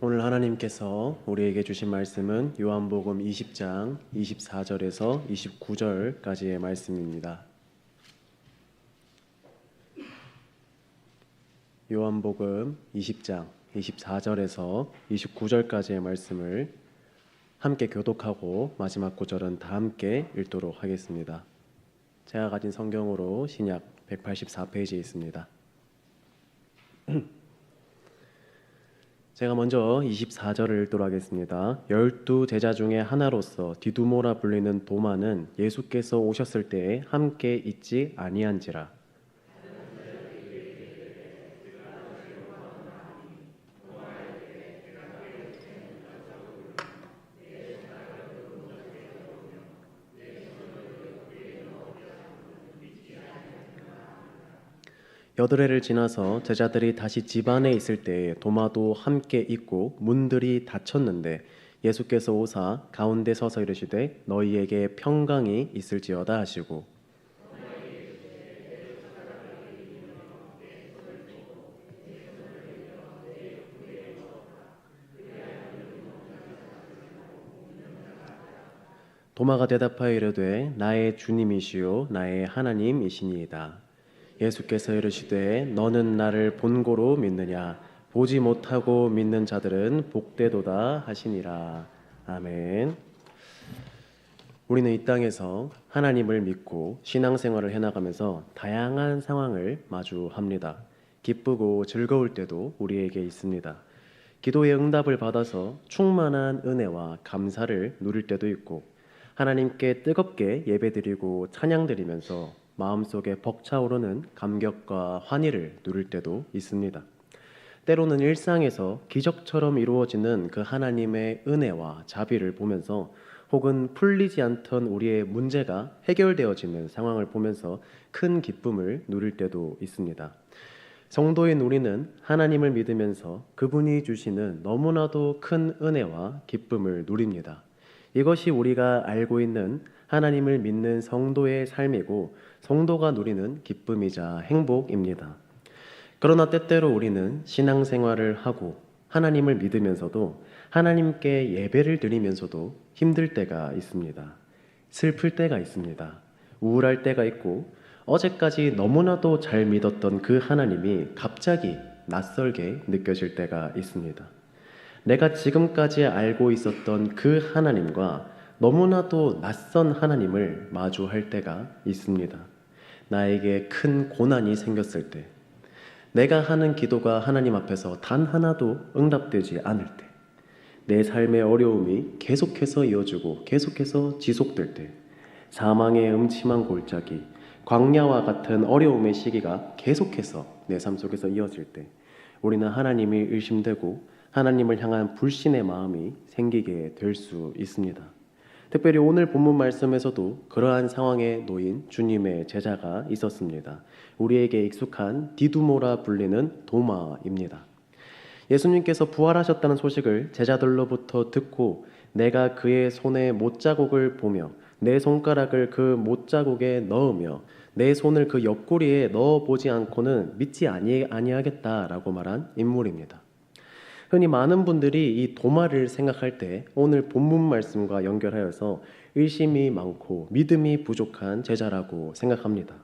오늘 하나님께서 우리에게 주신 말씀은 요한복음 20장 24절에서 29절까지의 말씀입니다. 요한복음 20장 24절에서 29절까지의 말씀을 함께 교독하고 마지막 구절은 다 함께 읽도록 하겠습니다. 제가 가진 성경으로 신약 184페이지에 있습니다. 제가 먼저 24절을 읽도록 하겠습니다. 12 제자 중에 하나로서 디두모라 불리는 도마는 예수께서 오셨을 때에 함께 있지 아니한지라. 여드레를 지나서 제자들이 다시 집 안에 있을 때에 도마도 함께 있고 문들이 닫혔는데 예수께서 오사 가운데 서서 이르시되 너희에게 평강이 있을지어다 하시고 도마가 대답하여 이르되 나의 주님이시요 나의 하나님이시니이다. 예수께서 이르시되 너는 나를 본고로 믿느냐 보지 못하고 믿는 자들은 복되도다 하시니라. 아멘. 우리는 이 땅에서 하나님을 믿고 신앙생활을 해나가면서 다양한 상황을 마주합니다. 기쁘고 즐거울 때도 우리에게 있습니다. 기도의 응답을 받아서 충만한 은혜와 감사를 누릴 때도 있고 하나님께 뜨겁게 예배드리고 찬양드리면서 마음속에 벅차오르는 감격과 환희를 누릴 때도 있습니다. 때로는 일상에서 기적처럼 이루어지는 그 하나님의 은혜와 자비를 보면서 혹은 풀리지 않던 우리의 문제가 해결되어지는 상황을 보면서 큰 기쁨을 누릴 때도 있습니다. 성도인 우리는 하나님을 믿으면서 그분이 주시는 너무나도 큰 은혜와 기쁨을 누립니다. 이것이 우리가 알고 있는 하나님을 믿는 성도의 삶이고 성도가 누리는 기쁨이자 행복입니다. 그러나 때때로 우리는 신앙생활을 하고 하나님을 믿으면서도 하나님께 예배를 드리면서도 힘들 때가 있습니다. 슬플 때가 있습니다. 우울할 때가 있고 어제까지 너무나도 잘 믿었던 그 하나님이 갑자기 낯설게 느껴질 때가 있습니다. 내가 지금까지 알고 있었던 그 하나님과 너무나도 낯선 하나님을 마주할 때가 있습니다. 나에게 큰 고난이 생겼을 때, 내가 하는 기도가 하나님 앞에서 단 하나도 응답되지 않을 때, 내 삶의 어려움이 계속해서 이어지고 계속해서 지속될 때, 사망의 음침한 골짜기, 광야와 같은 어려움의 시기가 계속해서 내 삶 속에서 이어질 때 우리는 하나님이 의심되고 하나님을 향한 불신의 마음이 생기게 될 수 있습니다. 특별히 오늘 본문 말씀에서도 그러한 상황에 놓인 주님의 제자가 있었습니다. 우리에게 익숙한 디두모라 불리는 도마입니다. 예수님께서 부활하셨다는 소식을 제자들로부터 듣고 내가 그의 손에 못자국을 보며 내 손가락을 그 못자국에 넣으며 내 손을 그 옆구리에 넣어보지 않고는 믿지 아니하겠다라고 말한 인물입니다. 흔히 많은 분들이 이 도마를 생각할 때 오늘 본문 말씀과 연결하여서 의심이 많고 믿음이 부족한 제자라고 생각합니다.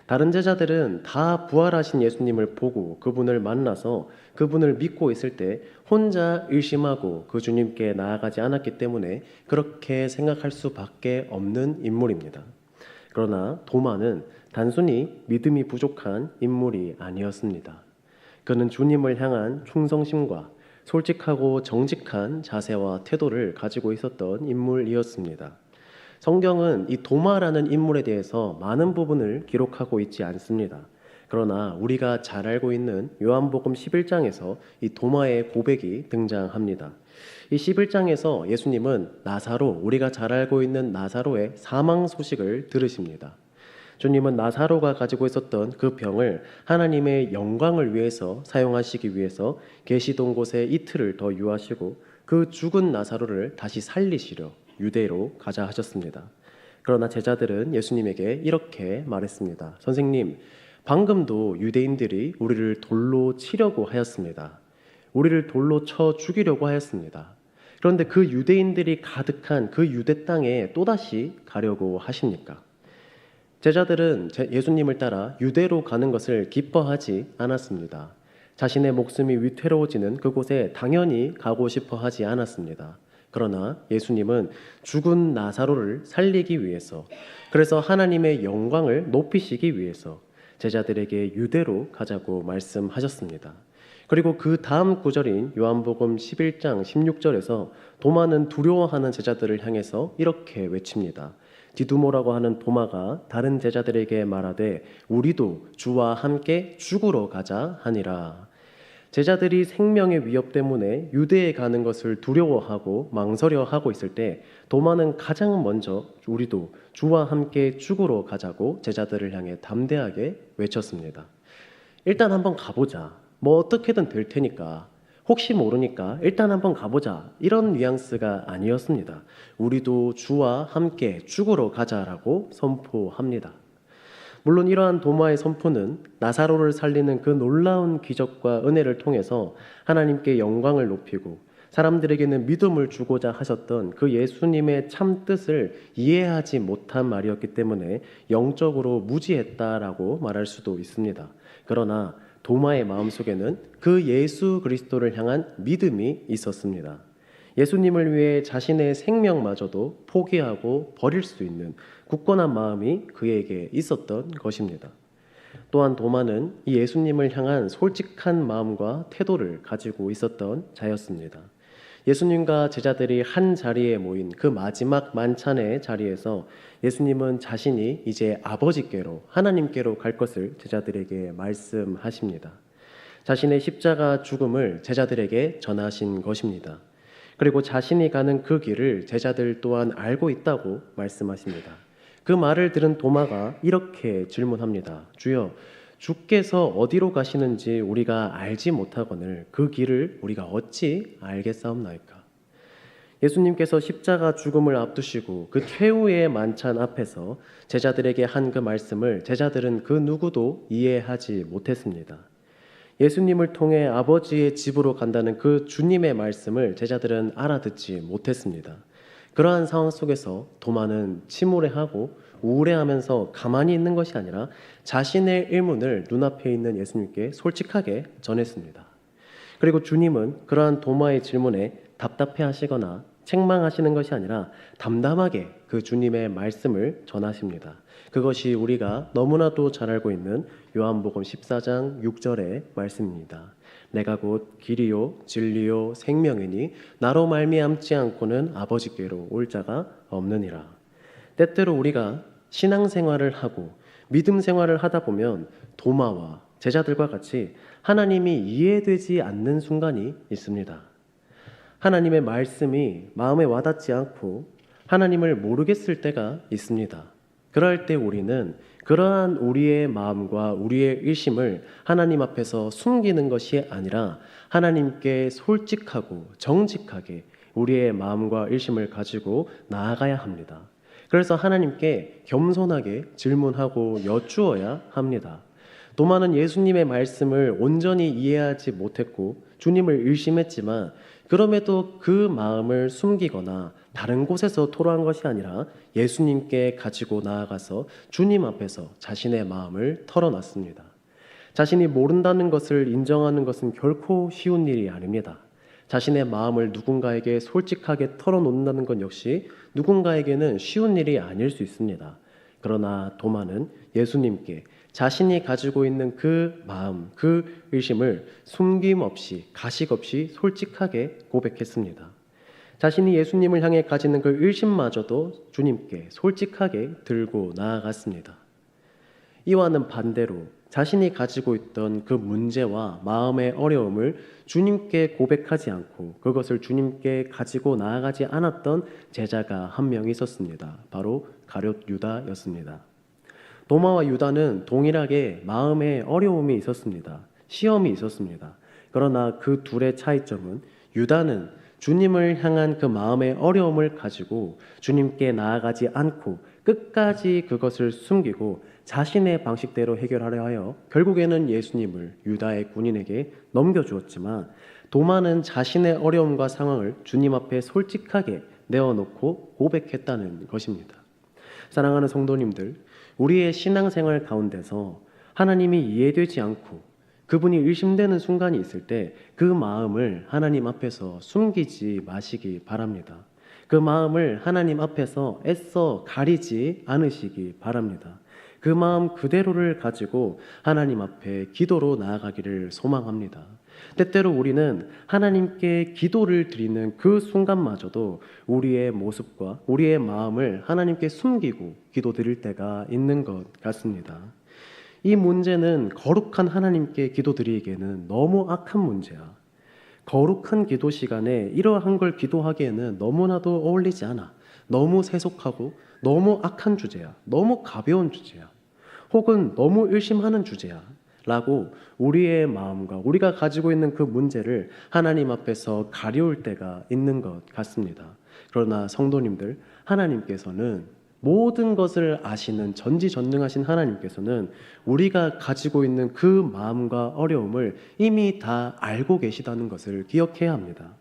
다른 제자들은 다 부활하신 예수님을 보고 그분을 만나서 그분을 믿고 있을 때 혼자 의심하고 그 주님께 나아가지 않았기 때문에 그렇게 생각할 수밖에 없는 인물입니다. 그러나 도마는 단순히 믿음이 부족한 인물이 아니었습니다. 그는 주님을 향한 충성심과 솔직하고 정직한 자세와 태도를 가지고 있었던 인물이었습니다. 성경은 이 도마라는 인물에 대해서 많은 부분을 기록하고 있지 않습니다. 그러나 우리가 잘 알고 있는 요한복음 11장에서 이 도마의 고백이 등장합니다. 이 11장에서 예수님은 나사로, 우리가 잘 알고 있는 나사로의 사망 소식을 들으십니다. 주님은 나사로가 가지고 있었던 그 병을 하나님의 영광을 위해서 사용하시기 위해서 계시던 곳에 이틀을 더 유하시고 그 죽은 나사로를 다시 살리시려 유대로 가자 하셨습니다. 그러나 제자들은 예수님에게 이렇게 말했습니다. 선생님, 방금도 유대인들이 우리를 돌로 치려고 하였습니다. 우리를 돌로 쳐 죽이려고 하였습니다. 그런데 그 유대인들이 가득한 그 유대 땅에 또다시 가려고 하십니까? 제자들은 예수님을 따라 유대로 가는 것을 기뻐하지 않았습니다. 자신의 목숨이 위태로워지는 그곳에 당연히 가고 싶어 하지 않았습니다. 그러나 예수님은 죽은 나사로를 살리기 위해서, 그래서 하나님의 영광을 높이시기 위해서 제자들에게 유대로 가자고 말씀하셨습니다. 그리고 그 다음 구절인 요한복음 11장 16절에서 도마는 두려워하는 제자들을 향해서 이렇게 외칩니다. 디두모라고 하는 도마가 다른 제자들에게 말하되 우리도 주와 함께 죽으러 가자 하니라. 제자들이 생명의 위협 때문에 유대에 가는 것을 두려워하고 망설여하고 있을 때 도마는 가장 먼저 우리도 주와 함께 죽으러 가자고 제자들을 향해 담대하게 외쳤습니다. 일단 한번 가보자. 뭐 어떻게든 될 테니까. 혹시 모르니까 일단 한번 가보자. 이런 뉘앙스가 아니었습니다. 우리도 주와 함께 죽으러 가자라고 선포합니다. 물론 이러한 도마의 선포는 나사로를 살리는 그 놀라운 기적과 은혜를 통해서 하나님께 영광을 높이고 사람들에게는 믿음을 주고자 하셨던 그 예수님의 참 뜻을 이해하지 못한 말이었기 때문에 영적으로 무지했다라고 말할 수도 있습니다. 그러나 도마의 마음속에는 그 예수 그리스도를 향한 믿음이 있었습니다. 예수님을 위해 자신의 생명마저도 포기하고 버릴 수 있는 굳건한 마음이 그에게 있었던 것입니다. 또한 도마는 이 예수님을 향한 솔직한 마음과 태도를 가지고 있었던 자였습니다. 예수님과 제자들이 한 자리에 모인 그 마지막 만찬의 자리에서 예수님은 자신이 이제 아버지께로 하나님께로 갈 것을 제자들에게 말씀하십니다. 자신의 십자가 죽음을 제자들에게 전하신 것입니다. 그리고 자신이 가는 그 길을 제자들 또한 알고 있다고 말씀하십니다. 그 말을 들은 도마가 이렇게 질문합니다. 주여, 주께서 어디로 가시는지 우리가 알지 못하거늘 그 길을 우리가 어찌 알겠사옵나이까? 예수님께서 십자가 죽음을 앞두시고 그 최후의 만찬 앞에서 제자들에게 한 그 말씀을 제자들은 그 누구도 이해하지 못했습니다. 예수님을 통해 아버지의 집으로 간다는 그 주님의 말씀을 제자들은 알아듣지 못했습니다. 그러한 상황 속에서 도마는 침울해하고 우울해하면서 가만히 있는 것이 아니라 자신의 일문을 눈앞에 있는 예수님께 솔직하게 전했습니다. 그리고 주님은 그러한 도마의 질문에 답답해하시거나 책망하시는 것이 아니라 담담하게 그 주님의 말씀을 전하십니다. 그것이 우리가 너무나도 잘 알고 있는 요한복음 14장 6절의 말씀입니다. 내가 곧 길이요 진리요 생명이니 나로 말미암지 않고는 아버지께로 올 자가 없느니라. 때때로 우리가 신앙생활을 하고 믿음 생활을 하다 보면 도마와 제자들과 같이 하나님이 이해되지 않는 순간이 있습니다. 하나님의 말씀이 마음에 와닿지 않고 하나님을 모르겠을 때가 있습니다. 그럴 때 우리는 그러한 우리의 마음과 우리의 일심을 하나님 앞에서 숨기는 것이 아니라 하나님께 솔직하고 정직하게 우리의 마음과 일심을 가지고 나아가야 합니다. 그래서 하나님께 겸손하게 질문하고 여쭈어야 합니다. 도마는 예수님의 말씀을 온전히 이해하지 못했고 주님을 의심했지만 그럼에도 그 마음을 숨기거나 다른 곳에서 토로한 것이 아니라 예수님께 가지고 나아가서 주님 앞에서 자신의 마음을 털어놨습니다. 자신이 모른다는 것을 인정하는 것은 결코 쉬운 일이 아닙니다. 자신의 마음을 누군가에게 솔직하게 털어놓는다는 것 역시 누군가에게는 쉬운 일이 아닐 수 있습니다. 그러나 도마는 예수님께 자신이 가지고 있는 그 마음, 그 의심을 숨김없이 가식 없이 솔직하게 고백했습니다. 자신이 예수님을 향해 가지는 그 의심마저도 주님께 솔직하게 들고 나아갔습니다. 이와는 반대로 자신이 가지고 있던 그 문제와 마음의 어려움을 주님께 고백하지 않고 그것을 주님께 가지고 나아가지 않았던 제자가 한 명 있었습니다. 바로 가룟 유다였습니다. 도마와 유다는 동일하게 마음에 어려움이 있었습니다. 시험이 있었습니다. 그러나 그 둘의 차이점은 유다는 주님을 향한 그 마음의 어려움을 가지고 주님께 나아가지 않고 끝까지 그것을 숨기고 자신의 방식대로 해결하려 하여 결국에는 예수님을 유다의 군인에게 넘겨주었지만, 도마는 자신의 어려움과 상황을 주님 앞에 솔직하게 내어놓고 고백했다는 것입니다. 사랑하는 성도님들, 우리의 신앙생활 가운데서 하나님이 이해되지 않고 그분이 의심되는 순간이 있을 때 그 마음을 하나님 앞에서 숨기지 마시기 바랍니다. 그 마음을 하나님 앞에서 애써 가리지 않으시기 바랍니다. 그 마음 그대로를 가지고 하나님 앞에 기도로 나아가기를 소망합니다. 때때로 우리는 하나님께 기도를 드리는 그 순간마저도 우리의 모습과 우리의 마음을 하나님께 숨기고 기도 드릴 때가 있는 것 같습니다. 이 문제는 거룩한 하나님께 기도 드리기에는 너무 악한 문제야. 거룩한 기도 시간에 이러한 걸 기도하기에는 너무나도 어울리지 않아. 너무 세속하고 너무 악한 주제야. 너무 가벼운 주제야. 혹은 너무 의심하는 주제야 라고 우리의 마음과 우리가 가지고 있는 그 문제를 하나님 앞에서 가려울 때가 있는 것 같습니다. 그러나 성도님들, 하나님께서는 모든 것을 아시는 전지전능하신 하나님께서는 우리가 가지고 있는 그 마음과 어려움을 이미 다 알고 계시다는 것을 기억해야 합니다.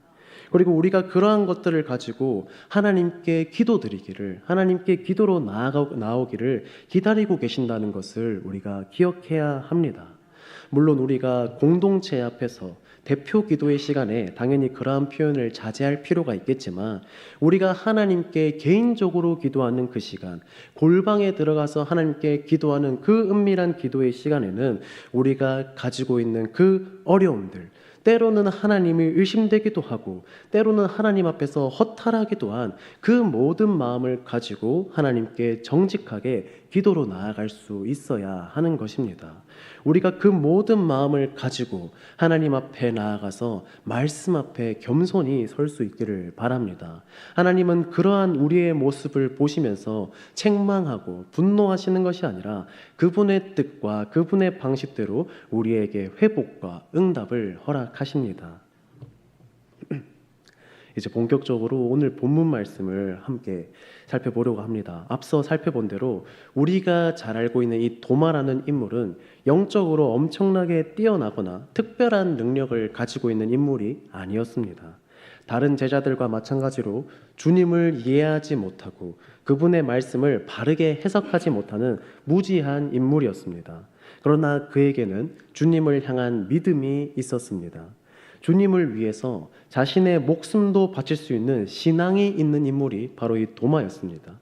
그리고 우리가 그러한 것들을 가지고 하나님께 기도드리기를, 하나님께 기도로 나오기를 기다리고 계신다는 것을 우리가 기억해야 합니다. 물론 우리가 공동체 앞에서 대표 기도의 시간에 당연히 그러한 표현을 자제할 필요가 있겠지만, 우리가 하나님께 개인적으로 기도하는 그 시간, 골방에 들어가서 하나님께 기도하는 그 은밀한 기도의 시간에는 우리가 가지고 있는 그 어려움들, 때로는 하나님이 의심되기도 하고 때로는 하나님 앞에서 허탈하기도 한 그 모든 마음을 가지고 하나님께 정직하게 기도로 나아갈 수 있어야 하는 것입니다. 우리가 그 모든 마음을 가지고 하나님 앞에 나아가서 말씀 앞에 겸손히 설 수 있기를 바랍니다. 하나님은 그러한 우리의 모습을 보시면서 책망하고 분노하시는 것이 아니라 그분의 뜻과 그분의 방식대로 우리에게 회복과 응답을 허락하십니다. 이제 본격적으로 오늘 본문 말씀을 함께 살펴보려고 합니다. 앞서 살펴본 대로 우리가 잘 알고 있는 이 도마라는 인물은 영적으로 엄청나게 뛰어나거나 특별한 능력을 가지고 있는 인물이 아니었습니다. 다른 제자들과 마찬가지로 주님을 이해하지 못하고 그분의 말씀을 바르게 해석하지 못하는 무지한 인물이었습니다. 그러나 그에게는 주님을 향한 믿음이 있었습니다. 주님을 위해서 자신의 목숨도 바칠 수 있는 신앙이 있는 인물이 바로 이 도마였습니다.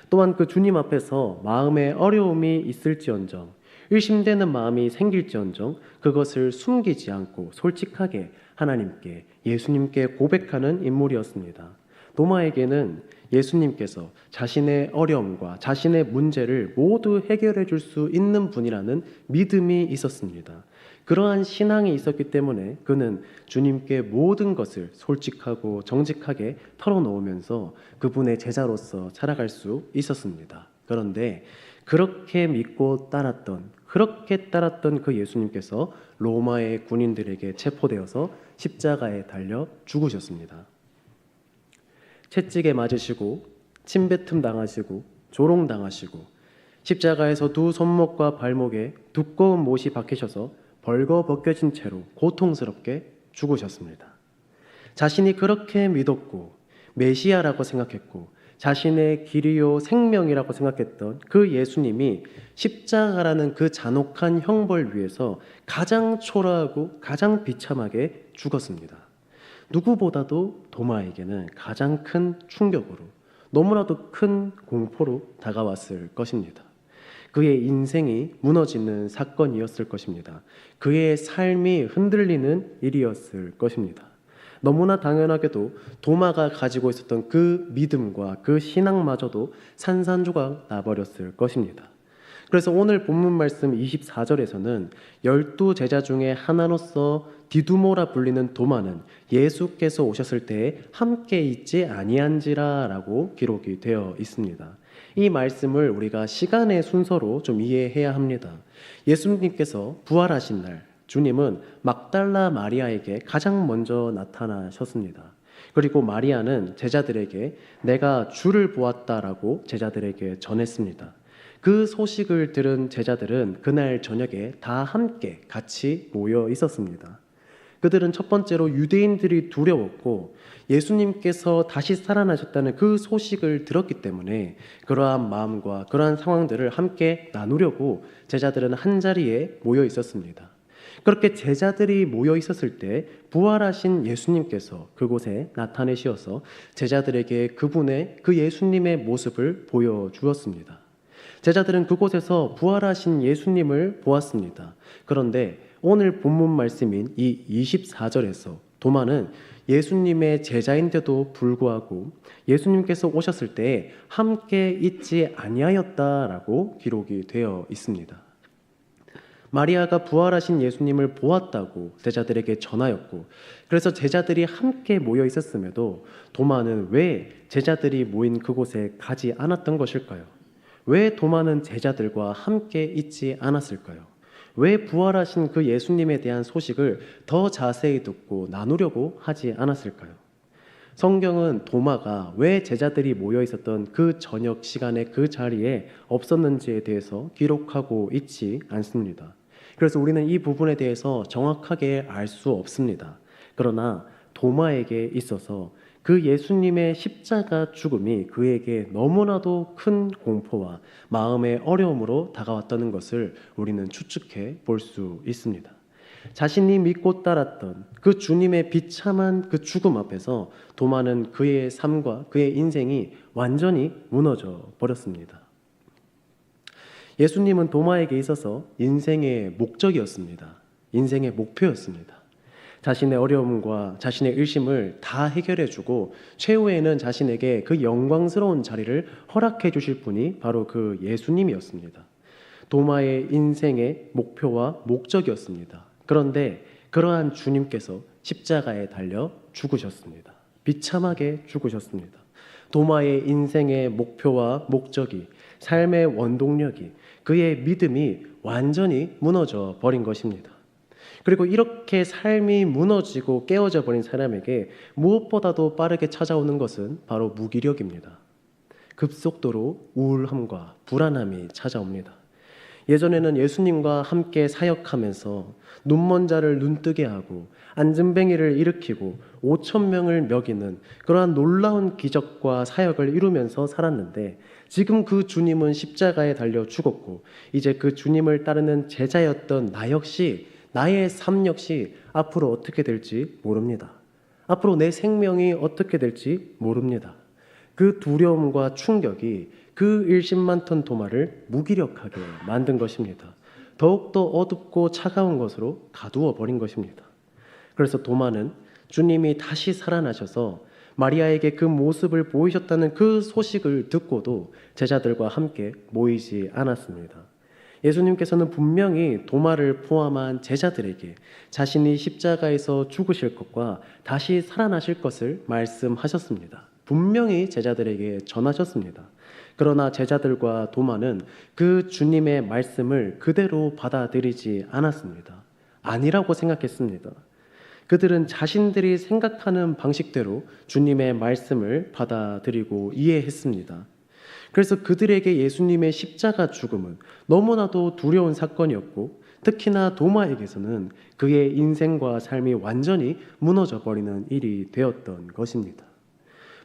또한 그 주님 앞에서 마음에 어려움이 있을지언정, 의심되는 마음이 생길지언정 그것을 숨기지 않고 솔직하게 하나님께, 예수님께 고백하는 인물이었습니다. 도마에게는 예수님께서 자신의 어려움과 자신의 문제를 모두 해결해 줄 수 있는 분이라는 믿음이 있었습니다. 그러한 신앙이 있었기 때문에 그는 주님께 모든 것을 솔직하고 정직하게 털어놓으면서 그분의 제자로서 살아갈 수 있었습니다. 그런데 그렇게 믿고 그렇게 따랐던 그 예수님께서 로마의 군인들에게 체포되어서 십자가에 달려 죽으셨습니다. 채찍에 맞으시고 침뱉음 당하시고 조롱당하시고 십자가에서 두 손목과 발목에 두꺼운 못이 박히셔서 벌거벗겨진 채로 고통스럽게 죽으셨습니다. 자신이 그렇게 믿었고 메시아라고 생각했고 자신의 길이요 생명이라고 생각했던 그 예수님이 십자가라는 그 잔혹한 형벌 위에서 가장 초라하고 가장 비참하게 죽었습니다. 누구보다도 도마에게는 가장 큰 충격으로, 너무나도 큰 공포로 다가왔을 것입니다. 그의 인생이 무너지는 사건이었을 것입니다. 그의 삶이 흔들리는 일이었을 것입니다. 너무나 당연하게도 도마가 가지고 있었던 그 믿음과 그 신앙마저도 산산조각 나버렸을 것입니다. 그래서 오늘 본문 말씀 24절에서는 12제자 중에 하나로서 디두모라 불리는 도마는 예수께서 오셨을 때에 함께 있지 아니한지라 라고 기록이 되어 있습니다. 이 말씀을 우리가 시간의 순서로 좀 이해해야 합니다. 예수님께서 부활하신 날 주님은 막달라 마리아에게 가장 먼저 나타나셨습니다. 그리고 마리아는 제자들에게 내가 주를 보았다라고 제자들에게 전했습니다. 그 소식을 들은 제자들은 그날 저녁에 다 함께 같이 모여 있었습니다. 그들은 첫 번째로 유대인들이 두려웠고 예수님께서 다시 살아나셨다는 그 소식을 들었기 때문에 그러한 마음과 그러한 상황들을 함께 나누려고 제자들은 한자리에 모여 있었습니다. 그렇게 제자들이 모여 있었을 때 부활하신 예수님께서 그곳에 나타내시어서 제자들에게 그 예수님의 모습을 보여주었습니다. 제자들은 그곳에서 부활하신 예수님을 보았습니다. 그런데 오늘 본문 말씀인 이 24절에서 도마는 예수님의 제자인데도 불구하고 예수님께서 오셨을 때 함께 있지 아니하였다라고 기록이 되어 있습니다. 마리아가 부활하신 예수님을 보았다고 제자들에게 전하였고, 그래서 제자들이 함께 모여 있었음에도 도마는 왜 제자들이 모인 그곳에 가지 않았던 것일까요? 왜 도마는 제자들과 함께 있지 않았을까요? 왜 부활하신 그 예수님에 대한 소식을 더 자세히 듣고 나누려고 하지 않았을까요? 성경은 도마가 왜 제자들이 모여 있었던 그 저녁 시간에 그 자리에 없었는지에 대해서 기록하고 있지 않습니다. 그래서 우리는 이 부분에 대해서 정확하게 알 수 없습니다. 그러나 도마에게 있어서 그 예수님의 십자가 죽음이 그에게 너무나도 큰 공포와 마음의 어려움으로 다가왔다는 것을 우리는 추측해 볼 수 있습니다. 자신이 믿고 따랐던 그 주님의 비참한 그 죽음 앞에서 도마는 그의 삶과 그의 인생이 완전히 무너져 버렸습니다. 예수님은 도마에게 있어서 인생의 목적이었습니다. 인생의 목표였습니다. 자신의 어려움과 자신의 일심을 다 해결해주고 최후에는 자신에게 그 영광스러운 자리를 허락해 주실 분이 바로 그 예수님이었습니다. 도마의 인생의 목표와 목적이었습니다. 그런데 그러한 주님께서 십자가에 달려 죽으셨습니다. 비참하게 죽으셨습니다. 도마의 인생의 목표와 목적이, 삶의 원동력이, 그의 믿음이 완전히 무너져 버린 것입니다. 그리고 이렇게 삶이 무너지고 깨어져 버린 사람에게 무엇보다도 빠르게 찾아오는 것은 바로 무기력입니다. 급속도로 우울함과 불안함이 찾아옵니다. 예전에는 예수님과 함께 사역하면서 눈먼 자를 눈뜨게 하고 안진뱅이를 일으키고 5,000명을 먹이는 그러한 놀라운 기적과 사역을 이루면서 살았는데, 지금 그 주님은 십자가에 달려 죽었고 이제 그 주님을 따르는 제자였던 나 역시, 나의 삶 역시 앞으로 어떻게 될지 모릅니다. 앞으로 내 생명이 어떻게 될지 모릅니다. 그 두려움과 충격이 그 일심 많던 도마를 무기력하게 만든 것입니다. 더욱더 어둡고 차가운 것으로 가두어 버린 것입니다. 그래서 도마는 주님이 다시 살아나셔서 마리아에게 그 모습을 보이셨다는 그 소식을 듣고도 제자들과 함께 모이지 않았습니다. 예수님께서는 분명히 도마를 포함한 제자들에게 자신이 십자가에서 죽으실 것과 다시 살아나실 것을 말씀하셨습니다. 분명히 제자들에게 전하셨습니다. 그러나 제자들과 도마는 그 주님의 말씀을 그대로 받아들이지 않았습니다. 아니라고 생각했습니다. 그들은 자신들이 생각하는 방식대로 주님의 말씀을 받아들이고 이해했습니다. 그래서 그들에게 예수님의 십자가 죽음은 너무나도 두려운 사건이었고, 특히나 도마에게서는 그의 인생과 삶이 완전히 무너져 버리는 일이 되었던 것입니다.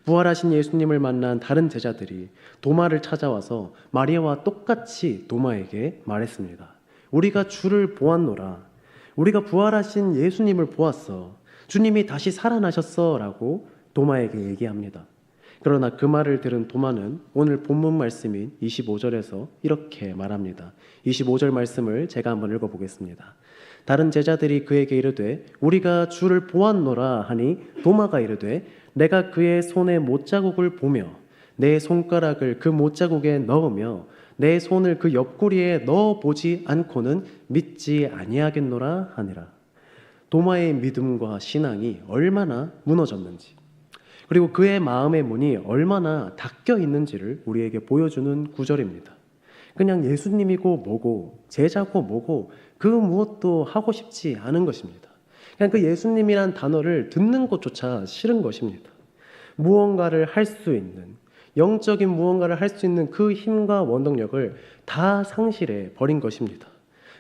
부활하신 예수님을 만난 다른 제자들이 도마를 찾아와서 마리아와 똑같이 도마에게 말했습니다. 우리가 주를 보았노라. 우리가 부활하신 예수님을 보았어. 주님이 다시 살아나셨어 라고 도마에게 얘기합니다. 그러나 그 말을 들은 도마는 오늘 본문 말씀인 25절에서 이렇게 말합니다. 25절 말씀을 제가 한번 읽어보겠습니다. 다른 제자들이 그에게 이르되 우리가 주를 보았노라 하니 도마가 이르되 내가 그의 손에 못자국을 보며 내 손가락을 그 못자국에 넣으며 내 손을 그 옆구리에 넣어보지 않고는 믿지 아니하겠노라 하니라. 도마의 믿음과 신앙이 얼마나 무너졌는지, 그리고 그의 마음의 문이 얼마나 닫혀 있는지를 우리에게 보여주는 구절입니다. 그냥 예수님이고 뭐고 제자고 뭐고 그 무엇도 하고 싶지 않은 것입니다. 그냥 그 예수님이란 단어를 듣는 것조차 싫은 것입니다. 무언가를 할 수 있는, 영적인 무언가를 할 수 있는 그 힘과 원동력을 다 상실해 버린 것입니다.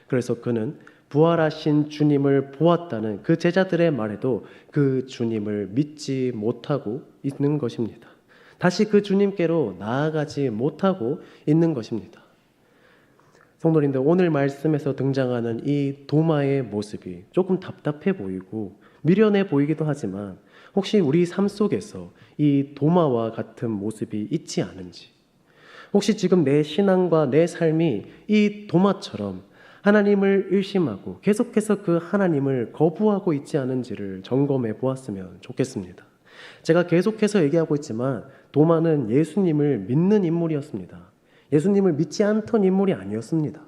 그래서 그는 부활하신 주님을 보았다는 그 제자들의 말에도 그 주님을 믿지 못하고 있는 것입니다. 다시 그 주님께로 나아가지 못하고 있는 것입니다. 성도님들, 오늘 말씀에서 등장하는 이 도마의 모습이 조금 답답해 보이고 미련해 보이기도 하지만 혹시 우리 삶 속에서 이 도마와 같은 모습이 있지 않은지, 혹시 지금 내 신앙과 내 삶이 이 도마처럼 하나님을 의심하고 계속해서 그 하나님을 거부하고 있지 않은지를 점검해 보았으면 좋겠습니다. 제가 계속해서 얘기하고 있지만 도마는 예수님을 믿는 인물이었습니다. 예수님을 믿지 않던 인물이 아니었습니다.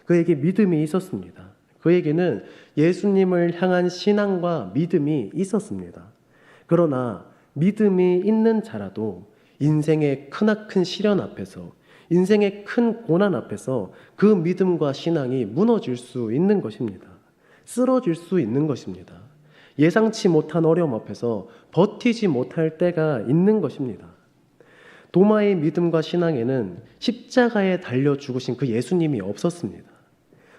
그에게 믿음이 있었습니다. 그에게는 예수님을 향한 신앙과 믿음이 있었습니다. 그러나 믿음이 있는 자라도 인생의 크나큰 시련 앞에서, 인생의 큰 고난 앞에서 그 믿음과 신앙이 무너질 수 있는 것입니다. 쓰러질 수 있는 것입니다. 예상치 못한 어려움 앞에서 버티지 못할 때가 있는 것입니다. 도마의 믿음과 신앙에는 십자가에 달려 죽으신 그 예수님이 없었습니다.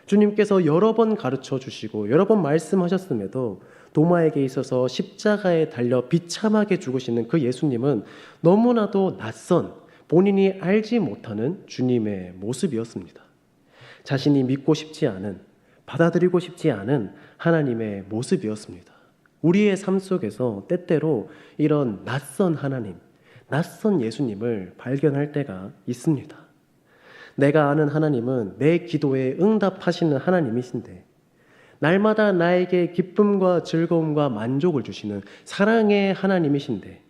주님께서 여러 번 가르쳐 주시고 여러 번 말씀하셨음에도 도마에게 있어서 십자가에 달려 비참하게 죽으시는 그 예수님은 너무나도 낯선, 본인이 알지 못하는 주님의 모습이었습니다. 자신이 믿고 싶지 않은, 받아들이고 싶지 않은 하나님의 모습이었습니다. 우리의 삶 속에서 때때로 이런 낯선 하나님, 낯선 예수님을 발견할 때가 있습니다. 내가 아는 하나님은 내 기도에 응답하시는 하나님이신데, 날마다 나에게 기쁨과 즐거움과 만족을 주시는 사랑의 하나님이신데,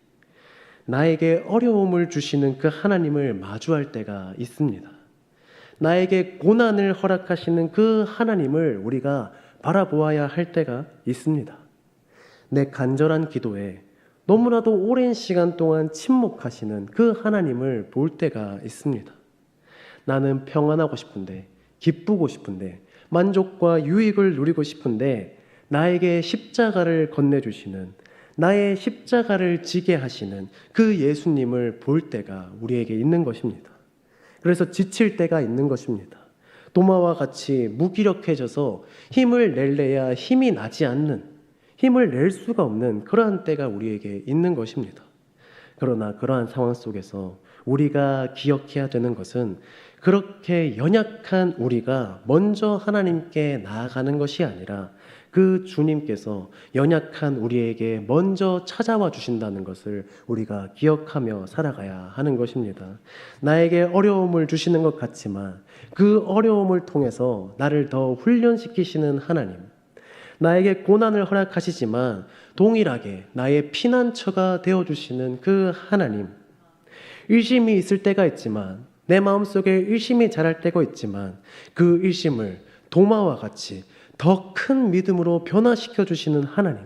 나에게 어려움을 주시는 그 하나님을 마주할 때가 있습니다. 나에게 고난을 허락하시는 그 하나님을 우리가 바라보아야 할 때가 있습니다. 내 간절한 기도에 너무나도 오랜 시간 동안 침묵하시는 그 하나님을 볼 때가 있습니다. 나는 평안하고 싶은데, 기쁘고 싶은데, 만족과 유익을 누리고 싶은데 나에게 십자가를 건네주시는, 나의 십자가를 지게 하시는 그 예수님을 볼 때가 우리에게 있는 것입니다. 그래서 지칠 때가 있는 것입니다. 도마와 같이 무기력해져서 힘을 낼래야 힘이 나지 않는, 힘을 낼 수가 없는 그러한 때가 우리에게 있는 것입니다. 그러나 그러한 상황 속에서 우리가 기억해야 되는 것은 그렇게 연약한 우리가 먼저 하나님께 나아가는 것이 아니라 그 주님께서 연약한 우리에게 먼저 찾아와 주신다는 것을 우리가 기억하며 살아가야 하는 것입니다. 나에게 어려움을 주시는 것 같지만 그 어려움을 통해서 나를 더 훈련시키시는 하나님, 나에게 고난을 허락하시지만 동일하게 나의 피난처가 되어주시는 그 하나님, 의심이 있을 때가 있지만, 내 마음속에 의심이 자랄 때가 있지만 그 의심을 도마와 같이 더 큰 믿음으로 변화시켜 주시는 하나님,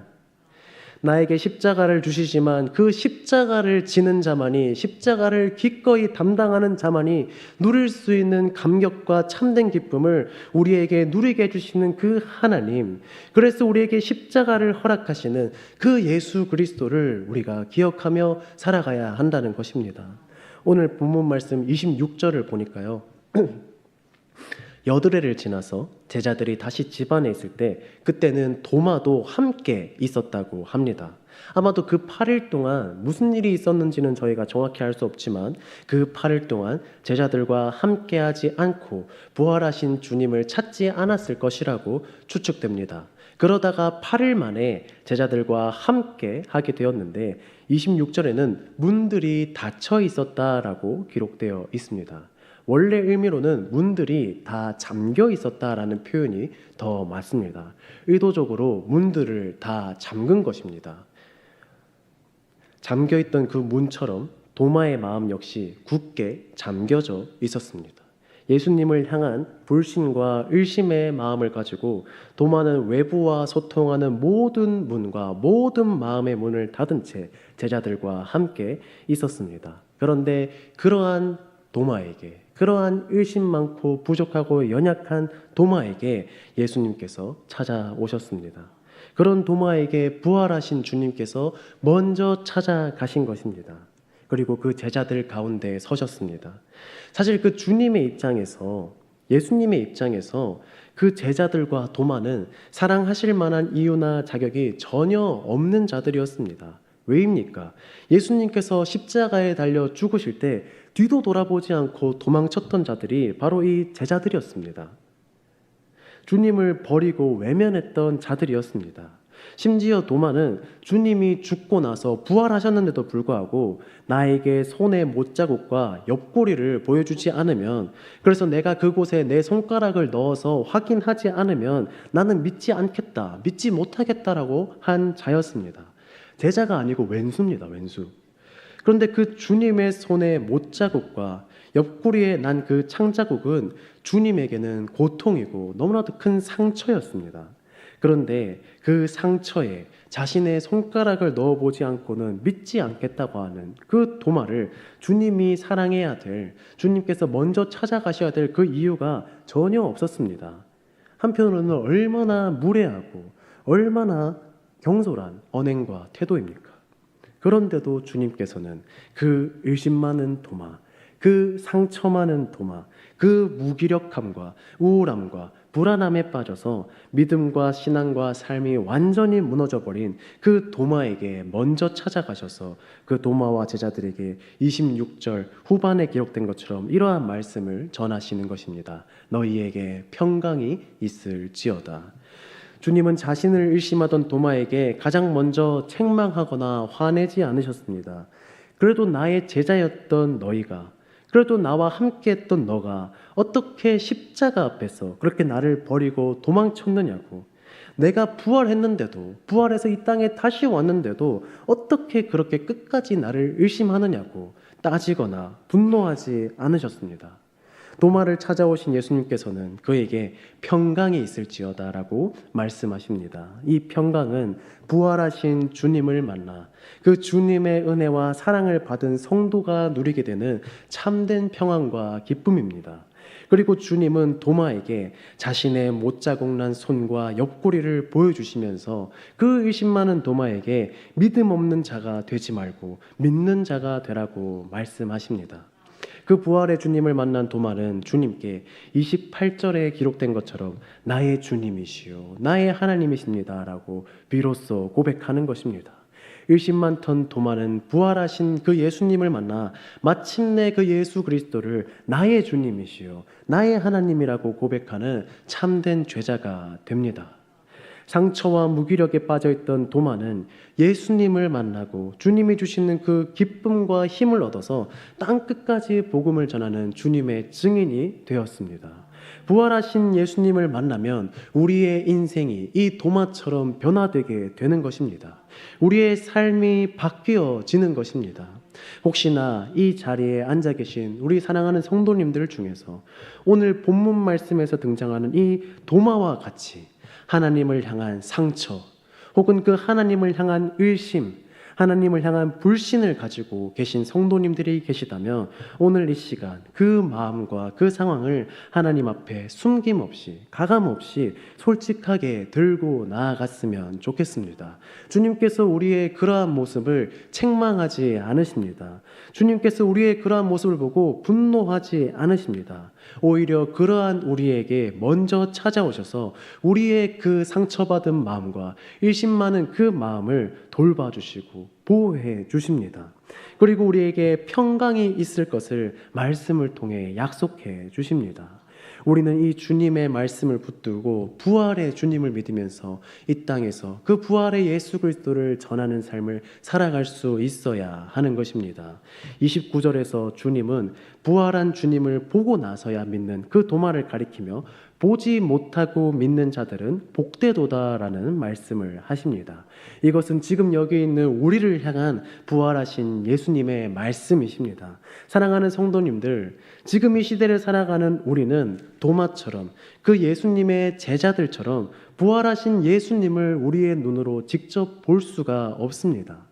나에게 십자가를 주시지만 그 십자가를 지는 자만이, 십자가를 기꺼이 담당하는 자만이 누릴 수 있는 감격과 참된 기쁨을 우리에게 누리게 해주시는 그 하나님, 그래서 우리에게 십자가를 허락하시는 그 예수 그리스도를 우리가 기억하며 살아가야 한다는 것입니다. 오늘 본문 말씀 26절을 보니까요, 여드레를 지나서 제자들이 다시 집안에 있을 때 그때는 도마도 함께 있었다고 합니다. 아마도 그 8일 동안 무슨 일이 있었는지는 저희가 정확히 알 수 없지만 그 8일 동안 제자들과 함께하지 않고 부활하신 주님을 찾지 않았을 것이라고 추측됩니다. 그러다가 8일 만에 제자들과 함께 하게 되었는데 26절에는 문들이 닫혀 있었다라고 기록되어 있습니다. 원래 의미로는 문들이 다 잠겨 있었다라는 표현이 더 맞습니다. 의도적으로 문들을 다 잠근 것입니다. 잠겨있던 그 문처럼 도마의 마음 역시 굳게 잠겨져 있었습니다. 예수님을 향한 불신과 의심의 마음을 가지고 도마는 외부와 소통하는 모든 문과 모든 마음의 문을 닫은 채 제자들과 함께 있었습니다. 그런데 그러한 도마에게, 그러한 의심 많고 부족하고 연약한 도마에게 예수님께서 찾아오셨습니다. 그런 도마에게 부활하신 주님께서 먼저 찾아가신 것입니다. 그리고 그 제자들 가운데 서셨습니다. 사실 그 주님의 입장에서, 예수님의 입장에서 그 제자들과 도마는 사랑하실 만한 이유나 자격이 전혀 없는 자들이었습니다. 왜입니까? 예수님께서 십자가에 달려 죽으실 때 뒤도 돌아보지 않고 도망쳤던 자들이 바로 이 제자들이었습니다. 주님을 버리고 외면했던 자들이었습니다. 심지어 도마는 주님이 죽고 나서 부활하셨는데도 불구하고 나에게 손의 못자국과 옆구리를 보여주지 않으면, 그래서 내가 그곳에 내 손가락을 넣어서 확인하지 않으면 나는 믿지 않겠다, 믿지 못하겠다라고 한 자였습니다. 제자가 아니고 왼수입니다, 왼수. 그런데 그 주님의 손의 못자국과 옆구리에 난 그 창자국은 주님에게는 고통이고 너무나도 큰 상처였습니다. 그런데 그 상처에 자신의 손가락을 넣어보지 않고는 믿지 않겠다고 하는 그 도마를 주님이 사랑해야 될, 주님께서 먼저 찾아가셔야 될 그 이유가 전혀 없었습니다. 한편으로는 얼마나 무례하고 얼마나 경솔한 언행과 태도입니까? 그런데도 주님께서는 그 의심 많은 도마, 그 상처 많은 도마, 그 무기력함과 우울함과 불안함에 빠져서 믿음과 신앙과 삶이 완전히 무너져버린 그 도마에게 먼저 찾아가셔서 그 도마와 제자들에게 26절 후반에 기록된 것처럼 이러한 말씀을 전하시는 것입니다. 너희에게 평강이 있을지어다. 주님은 자신을 의심하던 도마에게 가장 먼저 책망하거나 화내지 않으셨습니다. 그래도 나의 제자였던 너희가, 그래도 나와 함께했던 너가 어떻게 십자가 앞에서 그렇게 나를 버리고 도망쳤느냐고, 내가 부활했는데도, 부활해서 이 땅에 다시 왔는데도 어떻게 그렇게 끝까지 나를 의심하느냐고 따지거나 분노하지 않으셨습니다. 도마를 찾아오신 예수님께서는 그에게 평강이 있을지어다라고 말씀하십니다. 이 평강은 부활하신 주님을 만나 그 주님의 은혜와 사랑을 받은 성도가 누리게 되는 참된 평안과 기쁨입니다. 그리고 주님은 도마에게 자신의 못자국 난 손과 옆구리를 보여주시면서 그 의심 많은 도마에게 믿음 없는 자가 되지 말고 믿는 자가 되라고 말씀하십니다. 그 부활의 주님을 만난 도마는 주님께 28절에 기록된 것처럼 나의 주님이시요 나의 하나님이십니다 라고 비로소 고백하는 것입니다. 의심 많던 도마는 부활하신 그 예수님을 만나 마침내 그 예수 그리스도를 나의 주님이시요 나의 하나님이라고 고백하는 참된 제자가 됩니다. 상처와 무기력에 빠져있던 도마는 예수님을 만나고 주님이 주시는 그 기쁨과 힘을 얻어서 땅끝까지 복음을 전하는 주님의 증인이 되었습니다. 부활하신 예수님을 만나면 우리의 인생이 이 도마처럼 변화되게 되는 것입니다. 우리의 삶이 바뀌어지는 것입니다. 혹시나 이 자리에 앉아 계신 우리 사랑하는 성도님들 중에서 오늘 본문 말씀에서 등장하는 이 도마와 같이 하나님을 향한 상처 혹은 그 하나님을 향한 의심, 하나님을 향한 불신을 가지고 계신 성도님들이 계시다면 오늘 이 시간 그 마음과 그 상황을 하나님 앞에 숨김없이 가감없이 솔직하게 들고 나아갔으면 좋겠습니다. 주님께서 우리의 그러한 모습을 책망하지 않으십니다. 주님께서 우리의 그러한 모습을 보고 분노하지 않으십니다. 오히려 그러한 우리에게 먼저 찾아오셔서 우리의 그 상처받은 마음과 의심 많은 그 마음을 돌봐주시고 보호해 주십니다. 그리고 우리에게 평강이 있을 것을 말씀을 통해 약속해 주십니다. 우리는 이 주님의 말씀을 붙들고 부활의 주님을 믿으면서 이 땅에서 그 부활의 예수 그리스도를 전하는 삶을 살아갈 수 있어야 하는 것입니다. 29절에서 주님은 부활한 주님을 보고 나서야 믿는 그 도마를 가리키며 보지 못하고 믿는 자들은 복되도다라는 말씀을 하십니다. 이것은 지금 여기 있는 우리를 향한 부활하신 예수님의 말씀이십니다. 사랑하는 성도님들, 지금 이 시대를 살아가는 우리는 도마처럼 그 예수님의 제자들처럼 부활하신 예수님을 우리의 눈으로 직접 볼 수가 없습니다.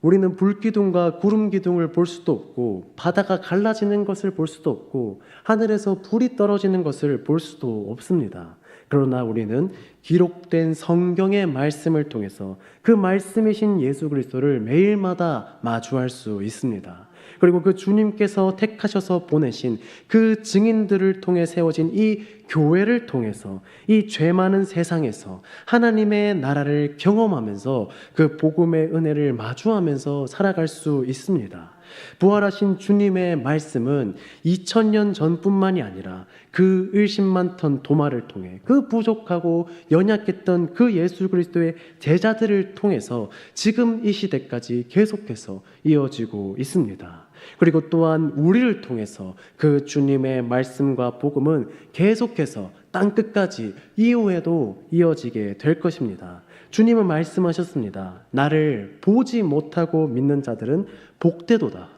우리는 불기둥과 구름기둥을 볼 수도 없고 바다가 갈라지는 것을 볼 수도 없고 하늘에서 불이 떨어지는 것을 볼 수도 없습니다. 그러나 우리는 기록된 성경의 말씀을 통해서 그 말씀이신 예수 그리스도를 매일마다 마주할 수 있습니다. 그리고 그 주님께서 택하셔서 보내신 그 증인들을 통해 세워진 이 교회를 통해서 이 죄 많은 세상에서 하나님의 나라를 경험하면서 그 복음의 은혜를 마주하면서 살아갈 수 있습니다. 부활하신 주님의 말씀은 2000년 전뿐만이 아니라 그 일십만 톤 도마를 통해 그 부족하고 연약했던 그 예수 그리스도의 제자들을 통해서 지금 이 시대까지 계속해서 이어지고 있습니다. 그리고 또한 우리를 통해서 그 주님의 말씀과 복음은 계속해서 땅끝까지 이후에도 이어지게 될 것입니다. 주님은 말씀하셨습니다. 나를 보지 못하고 믿는 자들은 복되도다.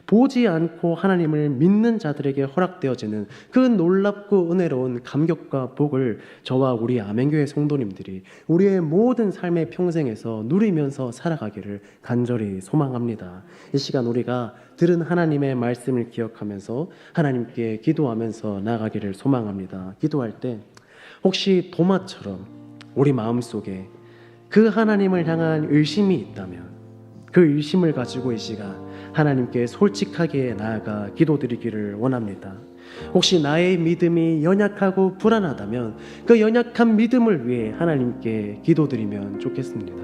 보지 않고 하나님을 믿는 자들에게 허락되어지는 그 놀랍고 은혜로운 감격과 복을 저와 우리 아멘교회 성도님들이 우리의 모든 삶의 평생에서 누리면서 살아가기를 간절히 소망합니다. 이 시간 우리가 들은 하나님의 말씀을 기억하면서 하나님께 기도하면서 나아가기를 소망합니다. 기도할 때 혹시 도마처럼 우리 마음속에 그 하나님을 향한 의심이 있다면 그 의심을 가지고 이 시간 하나님께 솔직하게 나아가 기도드리기를 원합니다. 혹시 나의 믿음이 연약하고 불안하다면 그 연약한 믿음을 위해 하나님께 기도드리면 좋겠습니다.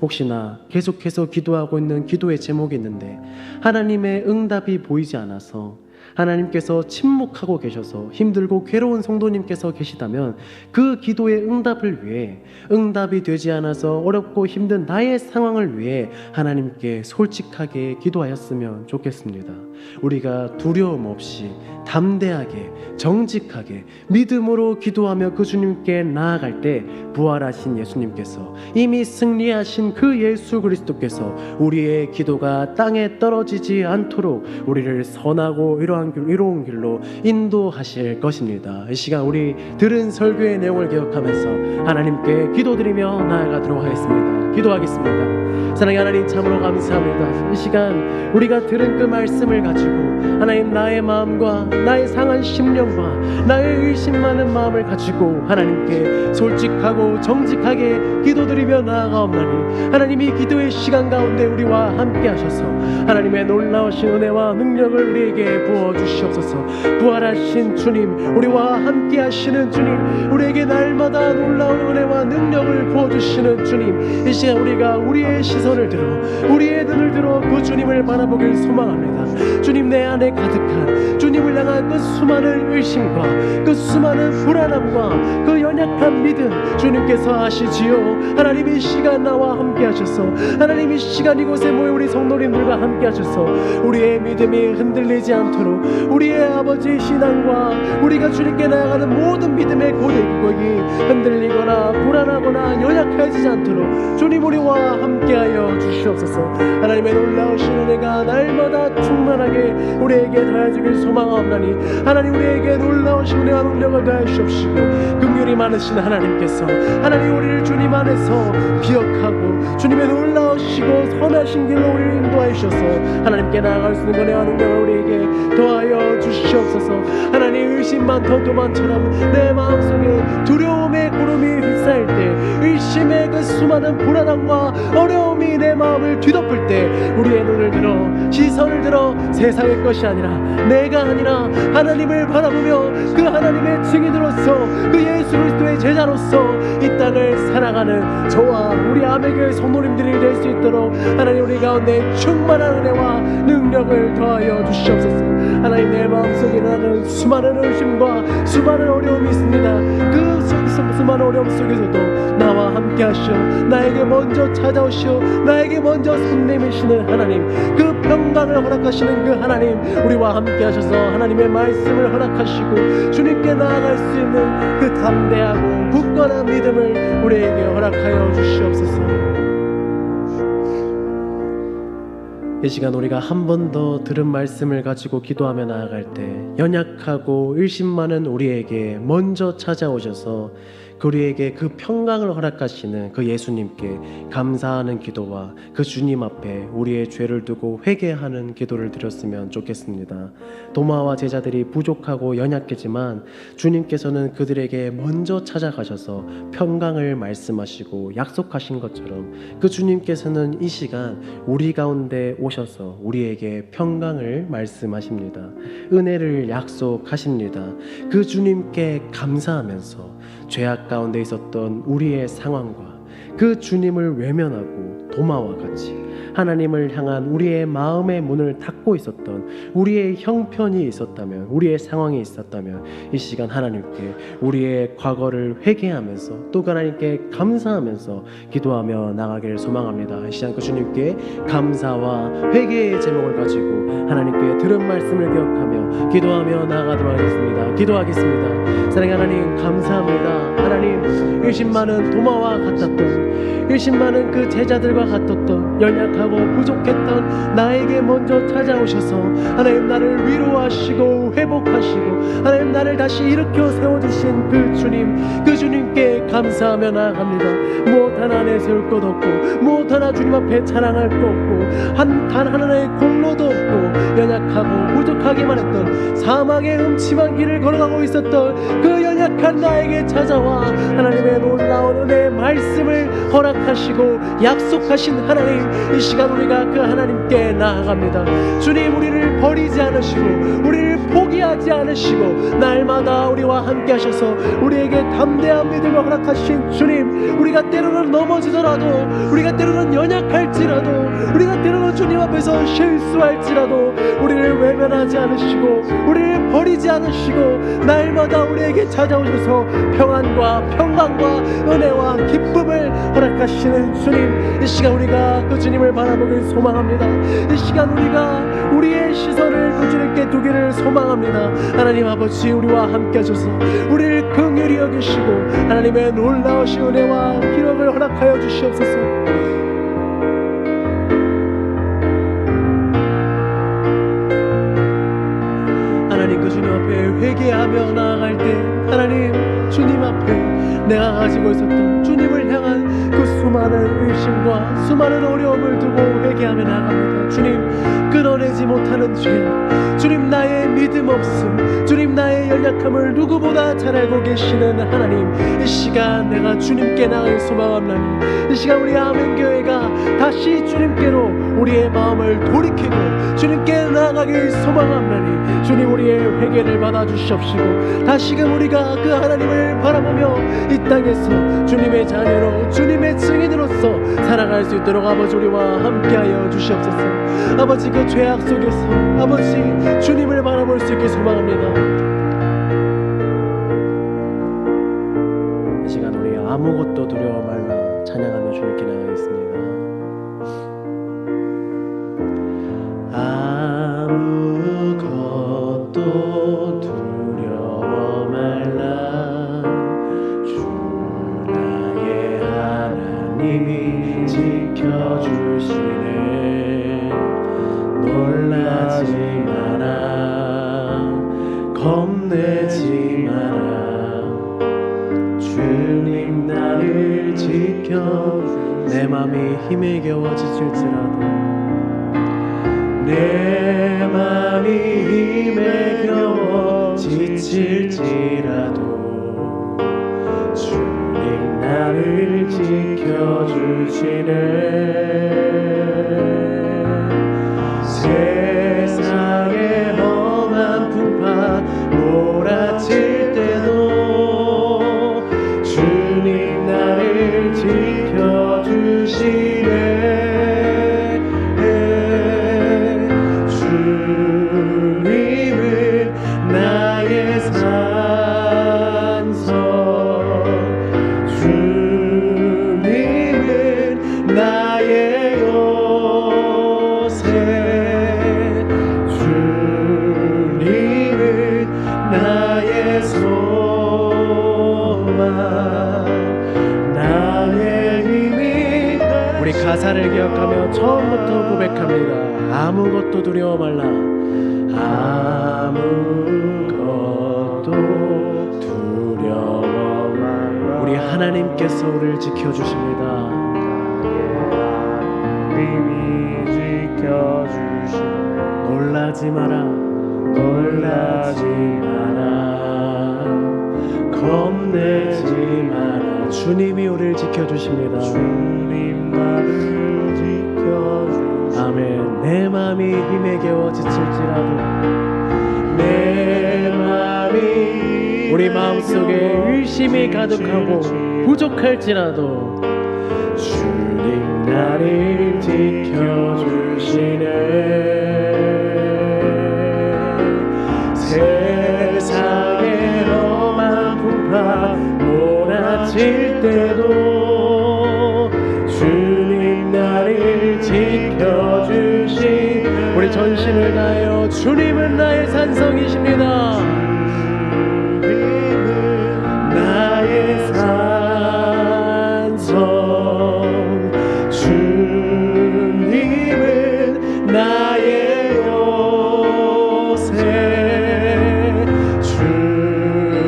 혹시나 계속해서 기도하고 있는 기도의 제목이 있는데 하나님의 응답이 보이지 않아서 하나님께서 침묵하고 계셔서 힘들고 괴로운 성도님께서 계시다면 그 기도의 응답을 위해 응답이 되지 않아서 어렵고 힘든 나의 상황을 위해 하나님께 솔직하게 기도하였으면 좋겠습니다. 우리가 두려움 없이 담대하게 정직하게 믿음으로 기도하며 그 주님께 나아갈 때 부활하신 예수님께서 이미 승리하신 그 예수 그리스도께서 우리의 기도가 땅에 떨어지지 않도록 우리를 선하고 이로운 길로 인도하실 것입니다. 이 시간 우리 들은 설교의 내용을 기억하면서 하나님께 기도드리며 나아가도록 하겠습니다. 기도하겠습니다. 사랑의 하나님, 참으로 감사합니다. 이 시간 우리가 들은 그 말씀을 가지고 하나님, 나의 마음과 나의 상한 심령과 나의 의심 많은 마음을 가지고 하나님께 솔직하고 정직하게 기도드리며 나아가옵나니 하나님, 이 기도의 시간 가운데 우리와 함께 하셔서 하나님의 놀라우신 은혜와 능력을 우리에게 부어주시옵소서. 부활하신 주님, 우리와 함께 하시는 주님, 우리에게 날마다 놀라운 은혜와 능력을 부어주시는 주님, 이 시간 우리가 우리의 시선을 들어 우리의 눈을 들어 그 주님을 바라보길 소망합니다. 주님, 내 안에 가득한 주님을 향한 그 수많은 의심과 그 수많은 불안함과 그 연약한 믿음 주님께서 아시지요. 하나님, 이 시간 나와 함께 하셔서 하나님, 이 시간 이곳에 모여 우리 성도님들과 함께 하셔서 우리의 믿음이 흔들리지 않도록 우리의 아버지의 신앙과 우리가 주님께 나아가는 모든 믿음의 고백이 흔들리거나 불안하거나 연약해지지 않도록 주님 우리와 함께하여 주시옵소서. 하나님의 놀라우신 은혜가 날마다 충만하게 우리에게 더해주길 소망하옵나니 하나님, 우리에게 놀라우신 은혜와 능력을 더해 주시옵시고 긍휼이 많으신 하나님께서 하나님, 우리를 주님 안에서 기억하고 주님의 놀라우시고 선하신 길로 우리를 인도하여 주셔서 하나님께 나아갈 수 있는 은혜와 능력을 우리에게 더하여 주시옵소서. 하나님, 의심 많던 도만처럼 내 마음속에 두려움의 구름이 휩싸일 때, 의심의 그 수많은 불안함과 어려움이 내 마음을 뒤덮을 때 우리의 눈을 들어 시선을 들어 세상의 것이 아니라 내가 아니라 하나님을 바라보며 그 하나님의 증인으로서 그 예수 그리스도의 제자로서 이 땅을 살아가는 저와 우리 아멘교회 성도님들이 될 수 있도록 하나님, 우리 가운데 충만한 은혜와 능력을 더하여 주시옵소서. 하나님, 내 마음속에 나는 수많은 의심과 수많은 어려움이 있습니다. 그 수많은 어려움 속에서도 나와 함께 하시오 나에게 먼저 찾아오시오 나에게 먼저 손 내미시는 하나님, 그 평강을 허락하시는 그 하나님, 우리와 함께 하셔서 하나님의 말씀을 허락하시고 주님께 나아갈 수 있는 그 담대하고 굳건한 믿음을 우리에게 허락하여 주시옵소서. 이 시간 우리가 한 번 더 들은 말씀을 가지고 기도하며 나아갈 때 연약하고 의심 많은 우리에게 먼저 찾아오셔서 우리에게 그 평강을 허락하시는 그 예수님께 감사하는 기도와 그 주님 앞에 우리의 죄를 두고 회개하는 기도를 드렸으면 좋겠습니다. 도마와 제자들이 부족하고 연약했지만 주님께서는 그들에게 먼저 찾아가셔서 평강을 말씀하시고 약속하신 것처럼 그 주님께서는 이 시간 우리 가운데 오셔서 우리에게 평강을 말씀하십니다. 은혜를 약속하십니다. 그 주님께 감사하면서 죄악 가운데 있었던 우리의 상황과 그 주님을 외면하고 도마와 같이 하나님을 향한 우리의 마음의 문을 닫고 있었던 우리의 형편이 있었다면, 우리의 상황이 있었다면 이 시간 하나님께 우리의 과거를 회개하면서 또 하나님께 감사하면서 기도하며 나가기를 소망합니다. 이 시간 그 주님께 감사와 회개의 제목을 가지고 하나님께 들은 말씀을 기억하며 기도하며 나아가도록 하겠습니다. 기도하겠습니다. 사랑하는 하나님, 감사합니다. 하나님, 의심많은 도마와 같았던, 의심많은 그 제자들과 같았던, 연약하고 부족했던 나에게 먼저 찾아오셔서 하나님 나를 위로하시고 회복하시고 하나님 나를 다시 일으켜 세워주신 그 주님, 그 주님께 감사하며 나아갑니다. 무엇 하나 내세울 것 없고 무엇 하나 주님 앞에 자랑할 것 없고 단 하나의 공로도 없고 연약하고 부족하기만 했던 사막의 음침한 길을 걸어가고 있었던 그 연약한 나에게 찾아와 하나님의 놀라운 은혜의 말씀을 허락하시고 약속하신 하나님, 이 시간 우리가 그 하나님께 나아갑니다. 주님, 우리를 버리지 않으시고 우리를 포기하지 않으시고 날마다 우리와 함께 하셔서 우리에게 담대한 믿음을 허락하신 주님, 우리가 때로는 넘어지더라도, 우리가 때로는 연약할지라도, 우리가 때로는 주님 앞에서 실수할지라도 우리를 외면하지 않으시고 우리를 버리지 않으시고 날마다 우리에게 찾아오셔서 평안과 평강과 은혜와 기쁨을 허락하시는 주님, 이 시간 우리가 그 주님을 바라보길 소망합니다. 이 시간 우리가 우리의 시선을 그 주님께 두기를 소망합니다. 하나님 아버지, 우리와 함께 하셔서 우리를 긍휼히 여기시고 하나님의 놀라우신 은혜와 기록을 허락하여 주시옵소서. 하나님, 그 주님 앞에 회개하며 나아갈 때 하나님, 주님 앞에 내가 가지고 있었던 주님을 향한 그 수많은 의심과 수많은 어려움을 두고 회개하며 나아갑니다. 주님, 끊어내지 못하는 죄, 주님 나의 믿음 없음, 주님 나의 연약함을 누구보다 잘 알고 계시는 하나님, 이 시간 내가 주님께 나아갈 소망합나니 이 시간 우리 아멘교회가 다시 주님께로 우리의 마음을 돌이키고 주님께 나아가길 소망합나니 주님, 우리의 회개를 받아주시옵시고 다시금 우리가 그 하나님을 바라보며 이 땅에서 주님의 자녀로 주님의 증인으로서 살아갈 수 있도록 아버지 우리와 함께하여 주시옵소서. 아버지, 그 죄악 속에서 아버지 주님을 바라볼 수 있게 소망합니다. 이 시간 우리 아무것도 두려워 말라 찬양하며 주님께 나가겠습니다. 아무것도 두려워 말라, 주 나의 하나님이 지켜주시네. 놀라지 마라, 겁내지 마라, 주님 나를 지켜. 내 맘이 힘에 겨워 지칠지라도, 내 맘이 힘에 겨워 지칠지라도 주님 나를 지켜주시네. 세상의 험한 풍파 몰아칠 때도 주님 나를 지켜주시네. 주님은 나의 산성, 주님은 나의 요새, 주님은 나의 소망, 나의 힘이. 우리 가사를 기억하며 처음부터 고백합니다. 아무것도 두려워 말라, 아무것도 두려워 말라. 우리 우리 하나님께서 우리를 지켜주십니다. 하나님이 지켜주시네. 놀라지 마라, 놀라지 마라, 겁내지 마라. 주님이 우리를 지켜주십니다. 주님 나를 지켜주시네. 아멘. 내 마음이 힘에 겨워 지칠지라도, 내 마음이 우리 마음속에 의심이 가득하고 부족할지라도 주님 나를 지켜주시네. 세상의 험한 풍파 몰아칠 때도 주님 나를 지켜주시. 우리 전심을 다하여 주님은 나의 산성이십니다. 주님은 나의 산성, 주님은 나의 요새,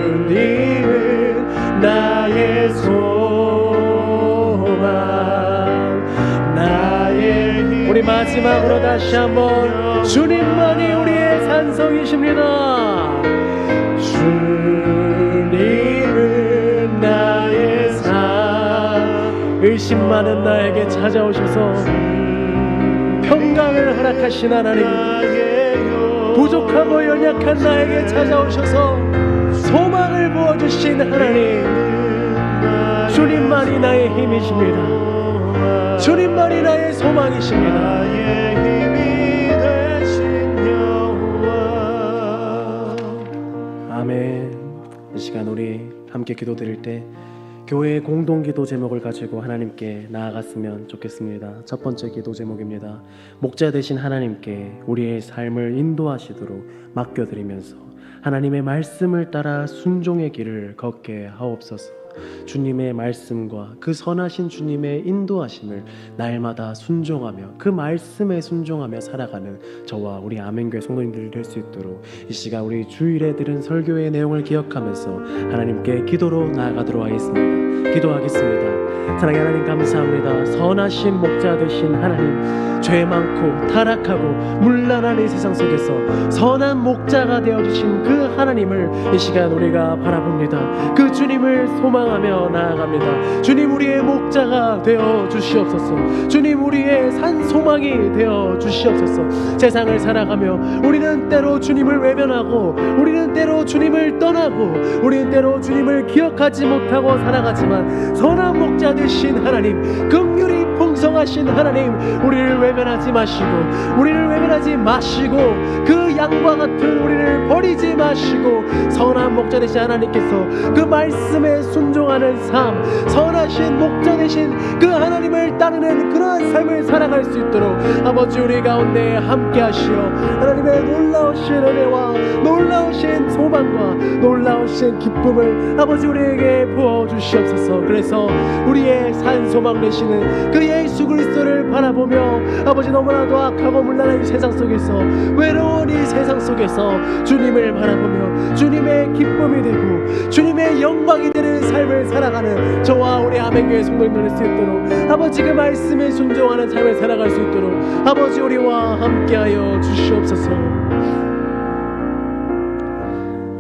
주님은 나의 소망, 나의 힘. 우리 마지막으로 다시 한번 주님만이 우리의 산성이십니다. 주님은 나의 산. 의심 많은 나에게 찾아오셔서 평강을 허락하신 하나님, 부족하고 연약한 나에게 찾아오셔서 소망을 부어주신 하나님, 주님만이 나의 힘이십니다. 주님만이 나의 소망이십니다. 아멘. 이 시간 우리 함께 기도드릴 때 교회의 공동기도 제목을 가지고 하나님께 나아갔으면 좋겠습니다. 첫 번째 기도 제목입니다. 목자 되신 하나님께 우리의 삶을 인도하시도록 맡겨드리면서 하나님의 말씀을 따라 순종의 길을 걷게 하옵소서. 주님의 말씀과 그 선하신 주님의 인도하심을 날마다 순종하며 그 말씀에 순종하며 살아가는 저와 우리 아멘교회 성도님들이 될 수 있도록 이 시간 우리 주일에 들은 설교의 내용을 기억하면서 하나님께 기도로 나아가도록 하겠습니다. 기도하겠습니다. 사랑의 하나님 감사합니다. 선하신 목자 되신 하나님, 죄 많고 타락하고 문란한 이 세상 속에서 선한 목자가 되어주신 그 하나님을 이 시간 우리가 바라봅니다. 그 주님을 소망하며 나아갑니다. 주님 우리의 목자가 되어 주시옵소서. 주님 우리의 산 소망이 되어 주시옵소서. 세상을 살아가며 우리는 때로 주님을 외면하고 우리는 때로 주님을 떠나고 우리는 때로 주님을 기억하지 못하고 살아가지만 선한 목자 되신 하나님, 긍휼이 풍성하신 하나님, 우리를 외면하지 마시고 우리를 외면하지 마시고 그 양과 같은 우리를 버리지 마시고 선한 목자 되신 하나님께서 그 말씀에 순종하는 삶, 선하신 목자 되신 그 하나님을 따르는 그러한 삶을 살아갈 수 있도록 아버지 우리 가운데 함께 하시어 하나님의 놀라우신 은혜와 놀라우신 소망과 놀라우신 기쁨을 아버지 우리에게 부어주시옵소서. 그래서 우리의 산 소망 되시는 그 예수 그리스도를 바라보며 아버지 너무나도 악하고 문란한 이 세상 속에서 외로운 이 세상 속에서 주님을 바라보며 주님의 기쁨이 되고 주님의 영광이 되는 삶을 살아가는 저와 우리 아멘교회 성도님들 될 수 있도록 아버지 그 말씀에 순종하는 삶을 살아갈 수 있도록 아버지 우리와 함께하여 주시옵소서.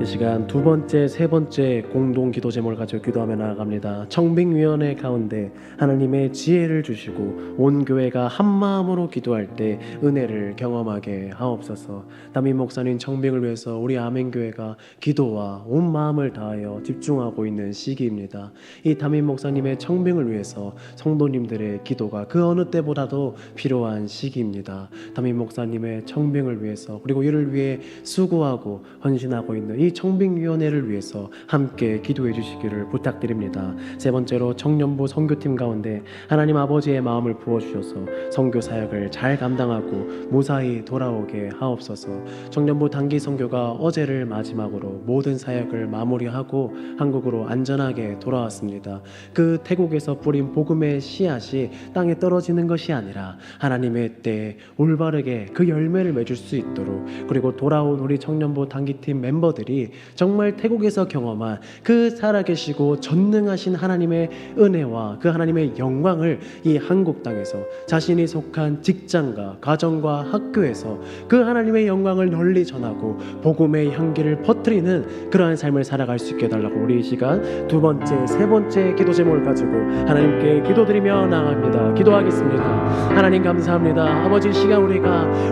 이 시간 두 번째, 세 번째 공동 기도 제목을 가지고 기도하며 나아갑니다. 청빙위원회 가운데 하나님의 지혜를 주시고 온 교회가 한 마음으로 기도할 때 은혜를 경험하게 하옵소서. 담임 목사님 청빙을 위해서 우리 아멘교회가 기도와 온 마음을 다하여 집중하고 있는 시기입니다. 이 담임 목사님의 청빙을 위해서 성도님들의 기도가 그 어느 때보다도 필요한 시기입니다. 담임 목사님의 청빙을 위해서 그리고 이를 위해 수고하고 헌신하고 있는 이 청빙위원회를 위해서 함께 기도해 주시기를 부탁드립니다. 세 번째로 청년부 선교팀 가운데 하나님 아버지의 마음을 부어주셔서 선교 사역을 잘 감당하고 무사히 돌아오게 하옵소서. 청년부 단기 선교가 어제를 마지막으로 모든 사역을 마무리하고 한국으로 안전하게 돌아왔습니다. 그 태국에서 뿌린 복음의 씨앗이 땅에 떨어지는 것이 아니라 하나님의 때에 올바르게 그 열매를 맺을 수 있도록 그리고 돌아온 우리 청년부 단기팀 멤버들이 바울이 정말 태국에서 경험한 그 살아계시고 전능하신 하나님의 은혜와 그 하나님의 영광을 이 한국 땅에서 자신이 속한 직장과 가정과 학교에서 그 하나님의 영광을 널리 전하고 복음의 향기를 퍼뜨리는 그러한 삶을 살아갈 수 있게 해달라고 우리 이 시간 두 번째, 세 번째 기도 제목을 가지고 하나님께 기도드리며 나아갑니다. 기도하겠습니다. 하나님 감사합니다. 아버지, 이 시간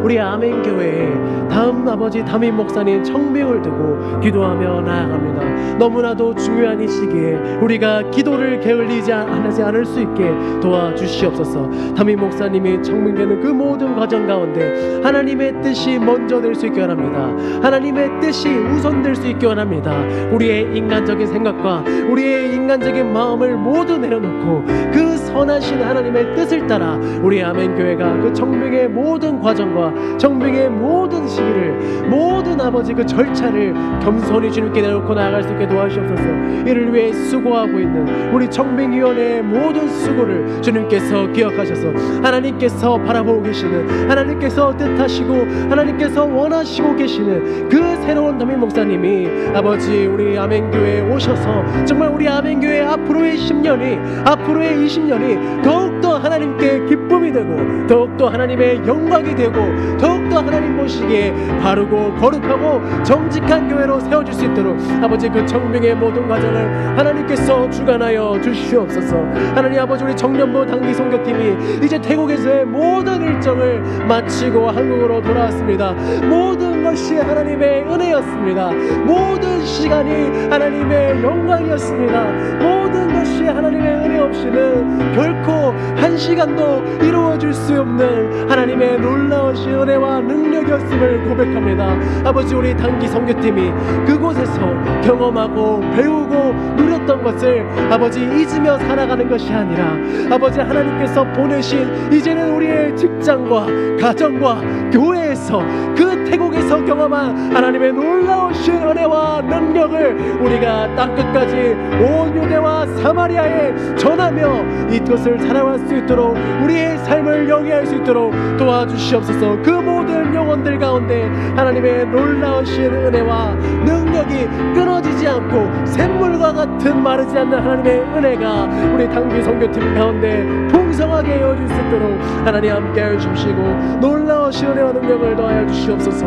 우리 아멘 교회에 다음 아버지 담임 목사님 청빙을 두고 기도하며 나아갑니다. 너무나도 중요한 이 시기에 우리가 기도를 게을리지 하지 않을 수 있게 도와주시옵소서. 담임 목사님이 청빙되는 그 모든 과정 가운데 하나님의 뜻이 먼저 될 수 있게 원합니다. 하나님의 뜻이 우선될 수 있게 원합니다. 우리의 인간적인 생각과 우리의 인간적인 마음을 모두 내려놓고 그 선하신 하나님의 뜻을 따라 우리 아멘 교회가 그 청빙의 모든 과정과 청빙의 모든 시기를, 모든 아버지 그 절차를 겸손히 주님께 내놓고 나아갈 수 있게 도와주시옵소서. 이를 위해 수고하고 있는 우리 청빙위원회의 모든 수고를 주님께서 기억하셔서 하나님께서 바라보고 계시는, 하나님께서 뜻하시고 하나님께서 원하시고 계시는 그 새로운 담임 목사님이 아버지 우리 아멘교회에 오셔서 정말 우리 아멘교회 앞으로의 10년이, 앞으로의 20년이 더욱더 하나님께 기쁨이 되고 더욱더 하나님의 영광이 되고 더욱더 하나님 보시기에 바르고 거룩하고 정직한 교회로 세워질 수 있도록 아버지 그 청빙의 모든 과정을 하나님께서 주관하여 주시옵소서. 하나님 아버지, 우리 청년부 단기 선교팀이 이제 태국에서의 모든 일정을 마치고 한국으로 돌아왔습니다. 모든 것이 하나님의 은혜였습니다. 모든 시간이 하나님의 영광이었습니다. 모든 것이 하나님의 은혜 없이는 결코 한 시간도 이루어질 수 없는 하나님의 놀라우신 은혜와 능력이었음을 고백합니다. 아버지, 우리 단기 선교팀이 그곳에서 경험하고 배우고 누렸던 것을 아버지 잊으며 살아가는 것이 아니라 아버지 하나님께서 보내신 이제는 우리의 직장과 가정과 교회에서 그 태국에서 경험한 하나님의 놀라우신 은혜와 능력을 우리가 땅끝까지 온 유대와 사마리아에 전하며 이것을 살아갈 수 있도록 우리의 삶을 영위할 수 있도록 도와주시옵소서. 그 모든 영혼들 가운데 하나님의 놀라우신 은혜와 능력이 끊어지지 않고 샘물과 같은 마르지 않는 하나님의 은혜가 우리 단기 선교팀 가운데 풍성하게 이어질 수 있도록 하나님 함께하여 주시고 놀라우신 은혜와 능력을 더하여 주시옵소서.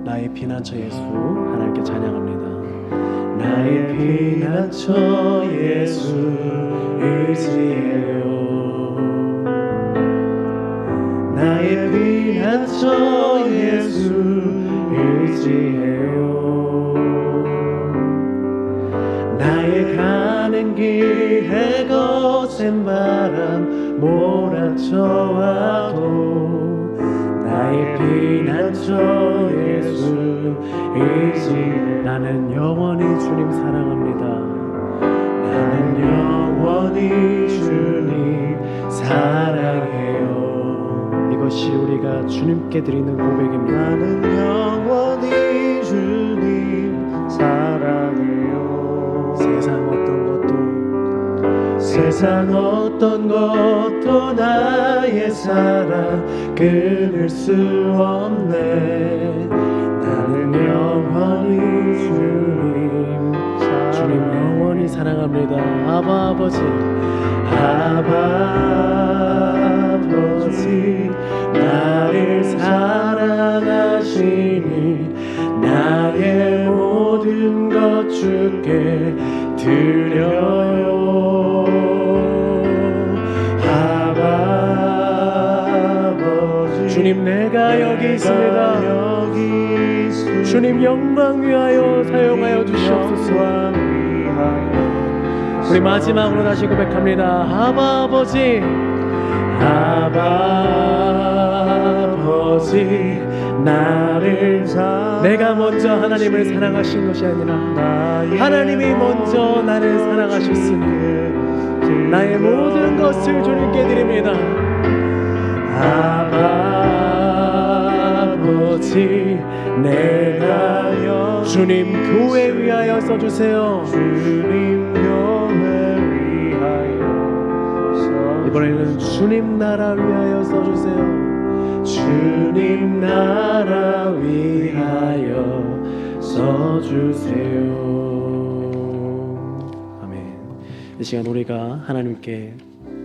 나의 피난처 예수 하나님께 찬양합니다. 나의 피난처 예수 의지해요. 나의 피난처 예수 의지해요. 나의 가는 길에 거센 바람 몰아쳐와도 나의 피난처 예수 의지. 나는 영원히 주님 사랑합니다. 나는 영원히 주님 사랑해요. 이것이 우리가 주님께 드리는 고백입니다. 나는 영원히 주님 사랑해요. 세상 어떤 것도 나의 사랑 끊을 수 없네. 나는 영원히 주님 영원히 사랑합니다. 아바 아버지, 아바 아버지, 나를 사랑하시니 나의 모든 것 주께 드려요. 주님, 내가 여기 있습니다. 주님, 영광 위하여 사용하여 주시옵소서. 우리 마지막으로 다시 고백합니다. 아바 아버지, 아바 아버지, 나를 내가 먼저 하나님을 사랑하신 것이 아니라 하나님이 먼저 나를 사랑하셨으니 나의 모든 것을 주님께 드립니다. 아바 아버지, 내가 주님 교회 위하여 써주세요. 주님 교회 위하여 이번에는 주님 나라 위하여 써주세요. 주님 나라 위하여 써주세요. 아멘. 이 시간 우리가 하나님께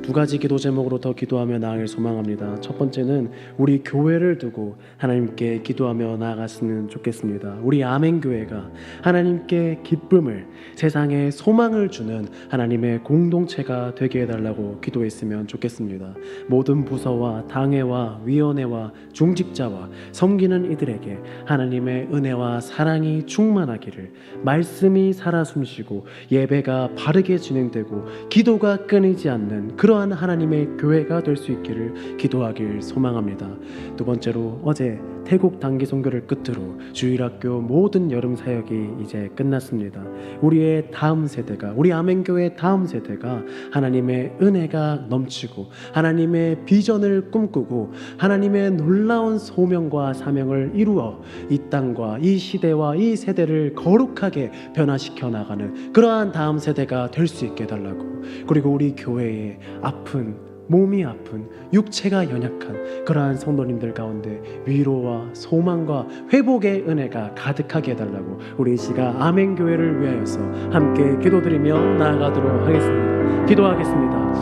두 가지 기도 제목으로 더 기도하며 나아갈 소망합니다. 첫 번째는 우리 교회를 두고 하나님께 기도하며 나아갔으면 좋겠습니다. 우리 아멘교회가 하나님께 기쁨을, 세상에 소망을 주는 하나님의 공동체가 되게 해달라고 기도했으면 좋겠습니다. 모든 부서와 당회와 위원회와 중직자와 섬기는 이들에게 하나님의 은혜와 사랑이 충만하기를, 말씀이 살아 숨쉬고 예배가 바르게 진행되고 기도가 끊이지 않는 그러한 하나님의 교회가 될 수 있기를 기도하길 소망합니다. 두 번째로, 어제 태국 단기 선교를 끝으로 주일학교 모든 여름 사역이 이제 끝났습니다. 우리의 다음 세대가, 우리 아멘교회의 다음 세대가 하나님의 은혜가 넘치고 하나님의 비전을 꿈꾸고 하나님의 놀라운 소명과 사명을 이루어 이 땅과 이 시대와 이 세대를 거룩하게 변화시켜 나가는 그러한 다음 세대가 될 수 있게 해달라고, 그리고 우리 교회의 몸이 아픈, 육체가 연약한 그러한 성도님들 가운데 위로와 소망과 회복의 은혜가 가득하게 해달라고 우리 이 시간 아멘교회를 위하여서 함께 기도드리며 나아가도록 하겠습니다. 기도하겠습니다.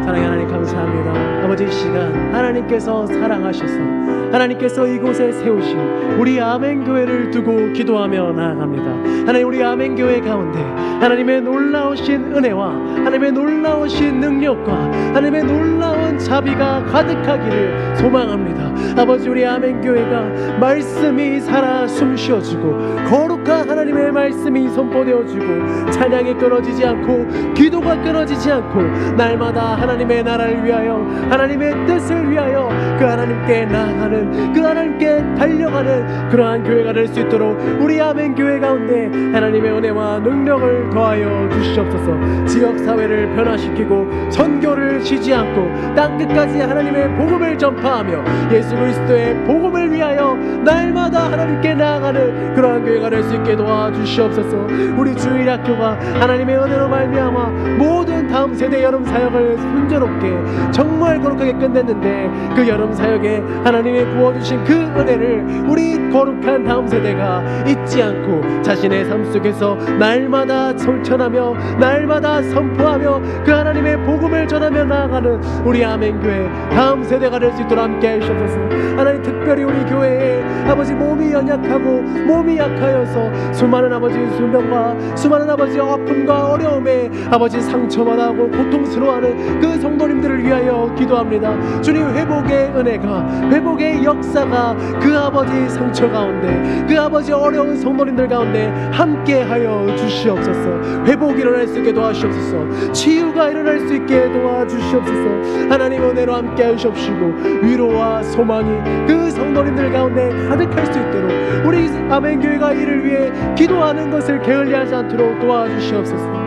사랑의 하나님 감사합니다. 아버지, 이 시간 하나님께서 사랑하셔서 하나님께서 이곳에 세우신 우리 아멘교회를 두고 기도하며 나아갑니다. 하나님, 우리 아멘교회 가운데 하나님의 놀라우신 은혜와 하나님의 놀라우신 능력과 하나님의 놀라운 자비가 가득하기를 소망합니다. 아버지, 우리 아멘교회가 말씀이 살아 숨쉬어지고 거룩한 하나님의 말씀이 선포되어지고 찬양이 끊어지지 않고 기도가 끊어지지 않고 날마다 하나님의 나라를 위하여 하나님의 뜻을 위하여 그 하나님께 나아가는, 그 하나님께 달려가는 그러한 교회가 될 수 있도록 우리 아멘교회 가운데 하나님의 은혜와 능력을 더하여 주시옵소서. 지역사회를 변화시키고 선교를 쉬지 않고 땅끝까지 하나님의 복음을 전파하며 예수 그리스도의 복음을 위하여 날마다 하나님께 나아가는 그러한 교회가 될 수 있게 도와주시옵소서. 우리 주일학교가 하나님의 은혜로 말미암아 모든 다음 세대 여름 사역을 순조롭게 정말 거룩하게 끝냈는데, 그 여름 사역에 하나님이 부어주신 그 은혜를 우리 거룩한 다음 세대가 잊지 않고 자신의 삶 속에서 날마다 성천하며 날마다 선포하며 그 하나님의 복음을 전하며 나아가는 우리 아멘교회 다음 세대가 될 수 있도록 함께 하시옵소서. 하나님, 특별히 우리 교회에 아버지 몸이 연약하고 몸이 약하여서 수많은 아버지 수명과 수많은 아버지 아픔과 어려움에 아버지 상처받아하고 고통스러워하는 그 성도님들을 위하여 기도합니다. 주님, 회복의 은혜가, 회복의 역사가 그 아버지 상처 가운데, 그 아버지 어려운 성도님들 가운데 함께하여 주시옵소서. 회복이 일어날 수 있게 도와주시옵소서. 치유가 일어날 수 있게 도와주시옵소서. 하나님 은혜로 함께 하시옵시고 위로와 소망이 그 성도님들 가운데 가득할 수 있도록 우리 아멘교회가 이를 위해 기도하는 것을 게을리하지 않도록 도와주시옵소서.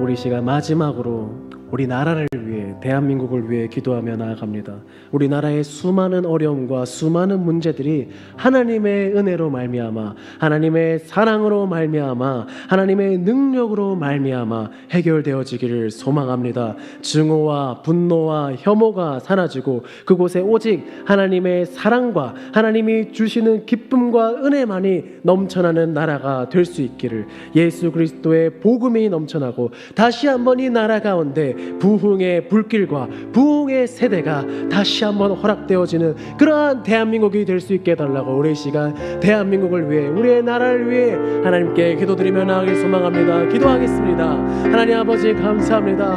우리 시간 마지막으로 우리 나라를 위해, 대한민국을 위해 기도하며 나아갑니다. 우리 나라의 수많은 어려움과 수많은 문제들이 하나님의 은혜로 말미암아, 하나님의 사랑으로 말미암아, 하나님의 능력으로 말미암아 해결되어지기를 소망합니다. 증오와 분노와 혐오가 사라지고 그곳에 오직 하나님의 사랑과 하나님이 주시는 기쁨과 은혜만이 넘쳐나는 나라가 될 수 있기를, 예수 그리스도의 복음이 넘쳐나고 다시 한번 이 나라 가운데 부흥의 불길과 부흥의 세대가 다시 한번 허락되어지는 그러한 대한민국이 될 수 있게 해달라고 우리 시간 대한민국을 위해, 우리의 나라를 위해 하나님께 기도드리며 나아가길 소망합니다. 기도하겠습니다. 하나님 아버지 감사합니다.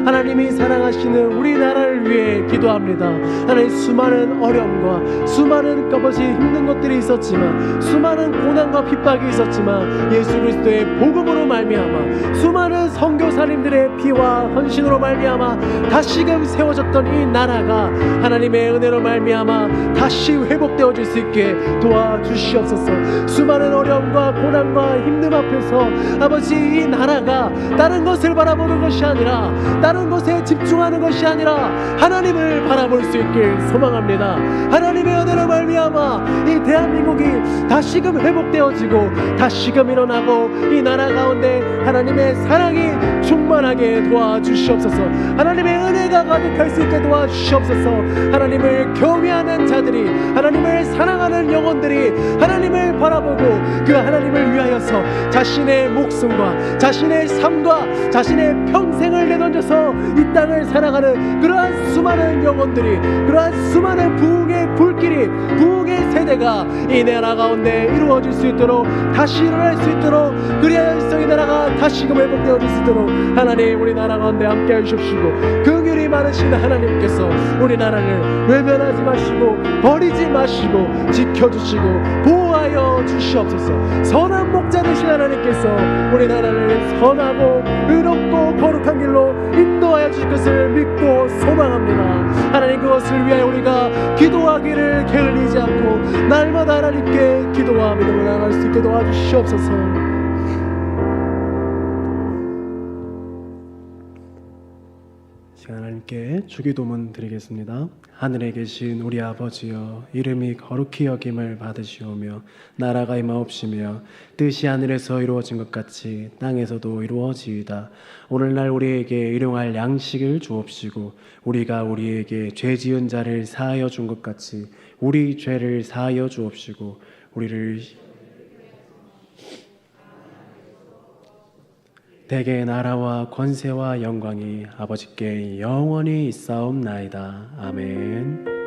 하나님이 사랑하시는 우리 나라를 위해 기도합니다. 하나님, 수많은 어려움과 수많은 아버지 힘든 것들이 있었지만, 수많은 고난과 핍박이 있었지만 예수 그리스도의 복음으로 말미암아 수많은 선교사님들의 피와 헌신으로 말미암아 다시금 세워졌던 이 나라가 하나님의 은혜로 말미암아 다시 회복되어질 수 있게 도와주시옵소서. 수많은 어려움과 고난과 힘듦 앞에서 아버지, 이 나라가 다른 것을 바라보는 것이 아니라, 다른 것에 집중하는 것이 아니라 하나님을 바라볼 수 있길 소망합니다. 하나님의 은혜로 말미암아 이 대한민국이 다시금 회복되어지고 다시금 일어나고 이 나라 가운데 하나님의 사랑이 충만하게 도와주시옵소서. 하나님, 하나님의 은혜가 가득할 수 있게 도와주시옵소서. 하나님을 경외하는 자들이, 하나님을 사랑하는 영혼들이 하나님을 바라보고 그 하나님을 위하여서 자신의 목숨과 자신의 삶과 자신의 평생을 내던져서 이 땅을 살아가는 그러한 수많은 영혼들이, 그러한 수많은 부흥의 불길이, 부흥의 세대가 이 나라 가운데 이루어질 수 있도록, 다시 일어날 수 있도록, 그리하여 이 나라가 다시금 회복되어질 수 있도록 하나님 우리 나라 가운데 함께해 주십시고, 긍휼이 많으신 하나님께서 우리 나라를 외면하지 마시고 버리지 마시고 지켜주시고 보호하여 주시옵소서. 선한 목자 되신 하나님께서 우리 나라를 선하고 의롭고 거룩한 길로 인도하여 주실 것을 믿고 소망합니다. 하나님, 그것을 위하여 우리가 기도하기를 게을리지 않고 날마다 하나님께 기도와 믿음을 나아갈 수 있게 도와주시옵소서. 하나님께 주기도문 드리겠습니다. 하늘에 계신 우리 아버지여, 이름이 거룩히 여김을 받으시오며 나라가 임하옵시며 뜻이 하늘에서 이루어진 것 같이 땅에서도 이루어지이다. 오늘날 우리에게 일용할 양식을 주옵시고 우리가 우리에게 죄 지은 자를 사하여 준 것 같이 우리 죄를 사하여 주옵시고 우리를 대개 나라와 권세와 영광이 아버지께 영원히 있사옵나이다. 아멘.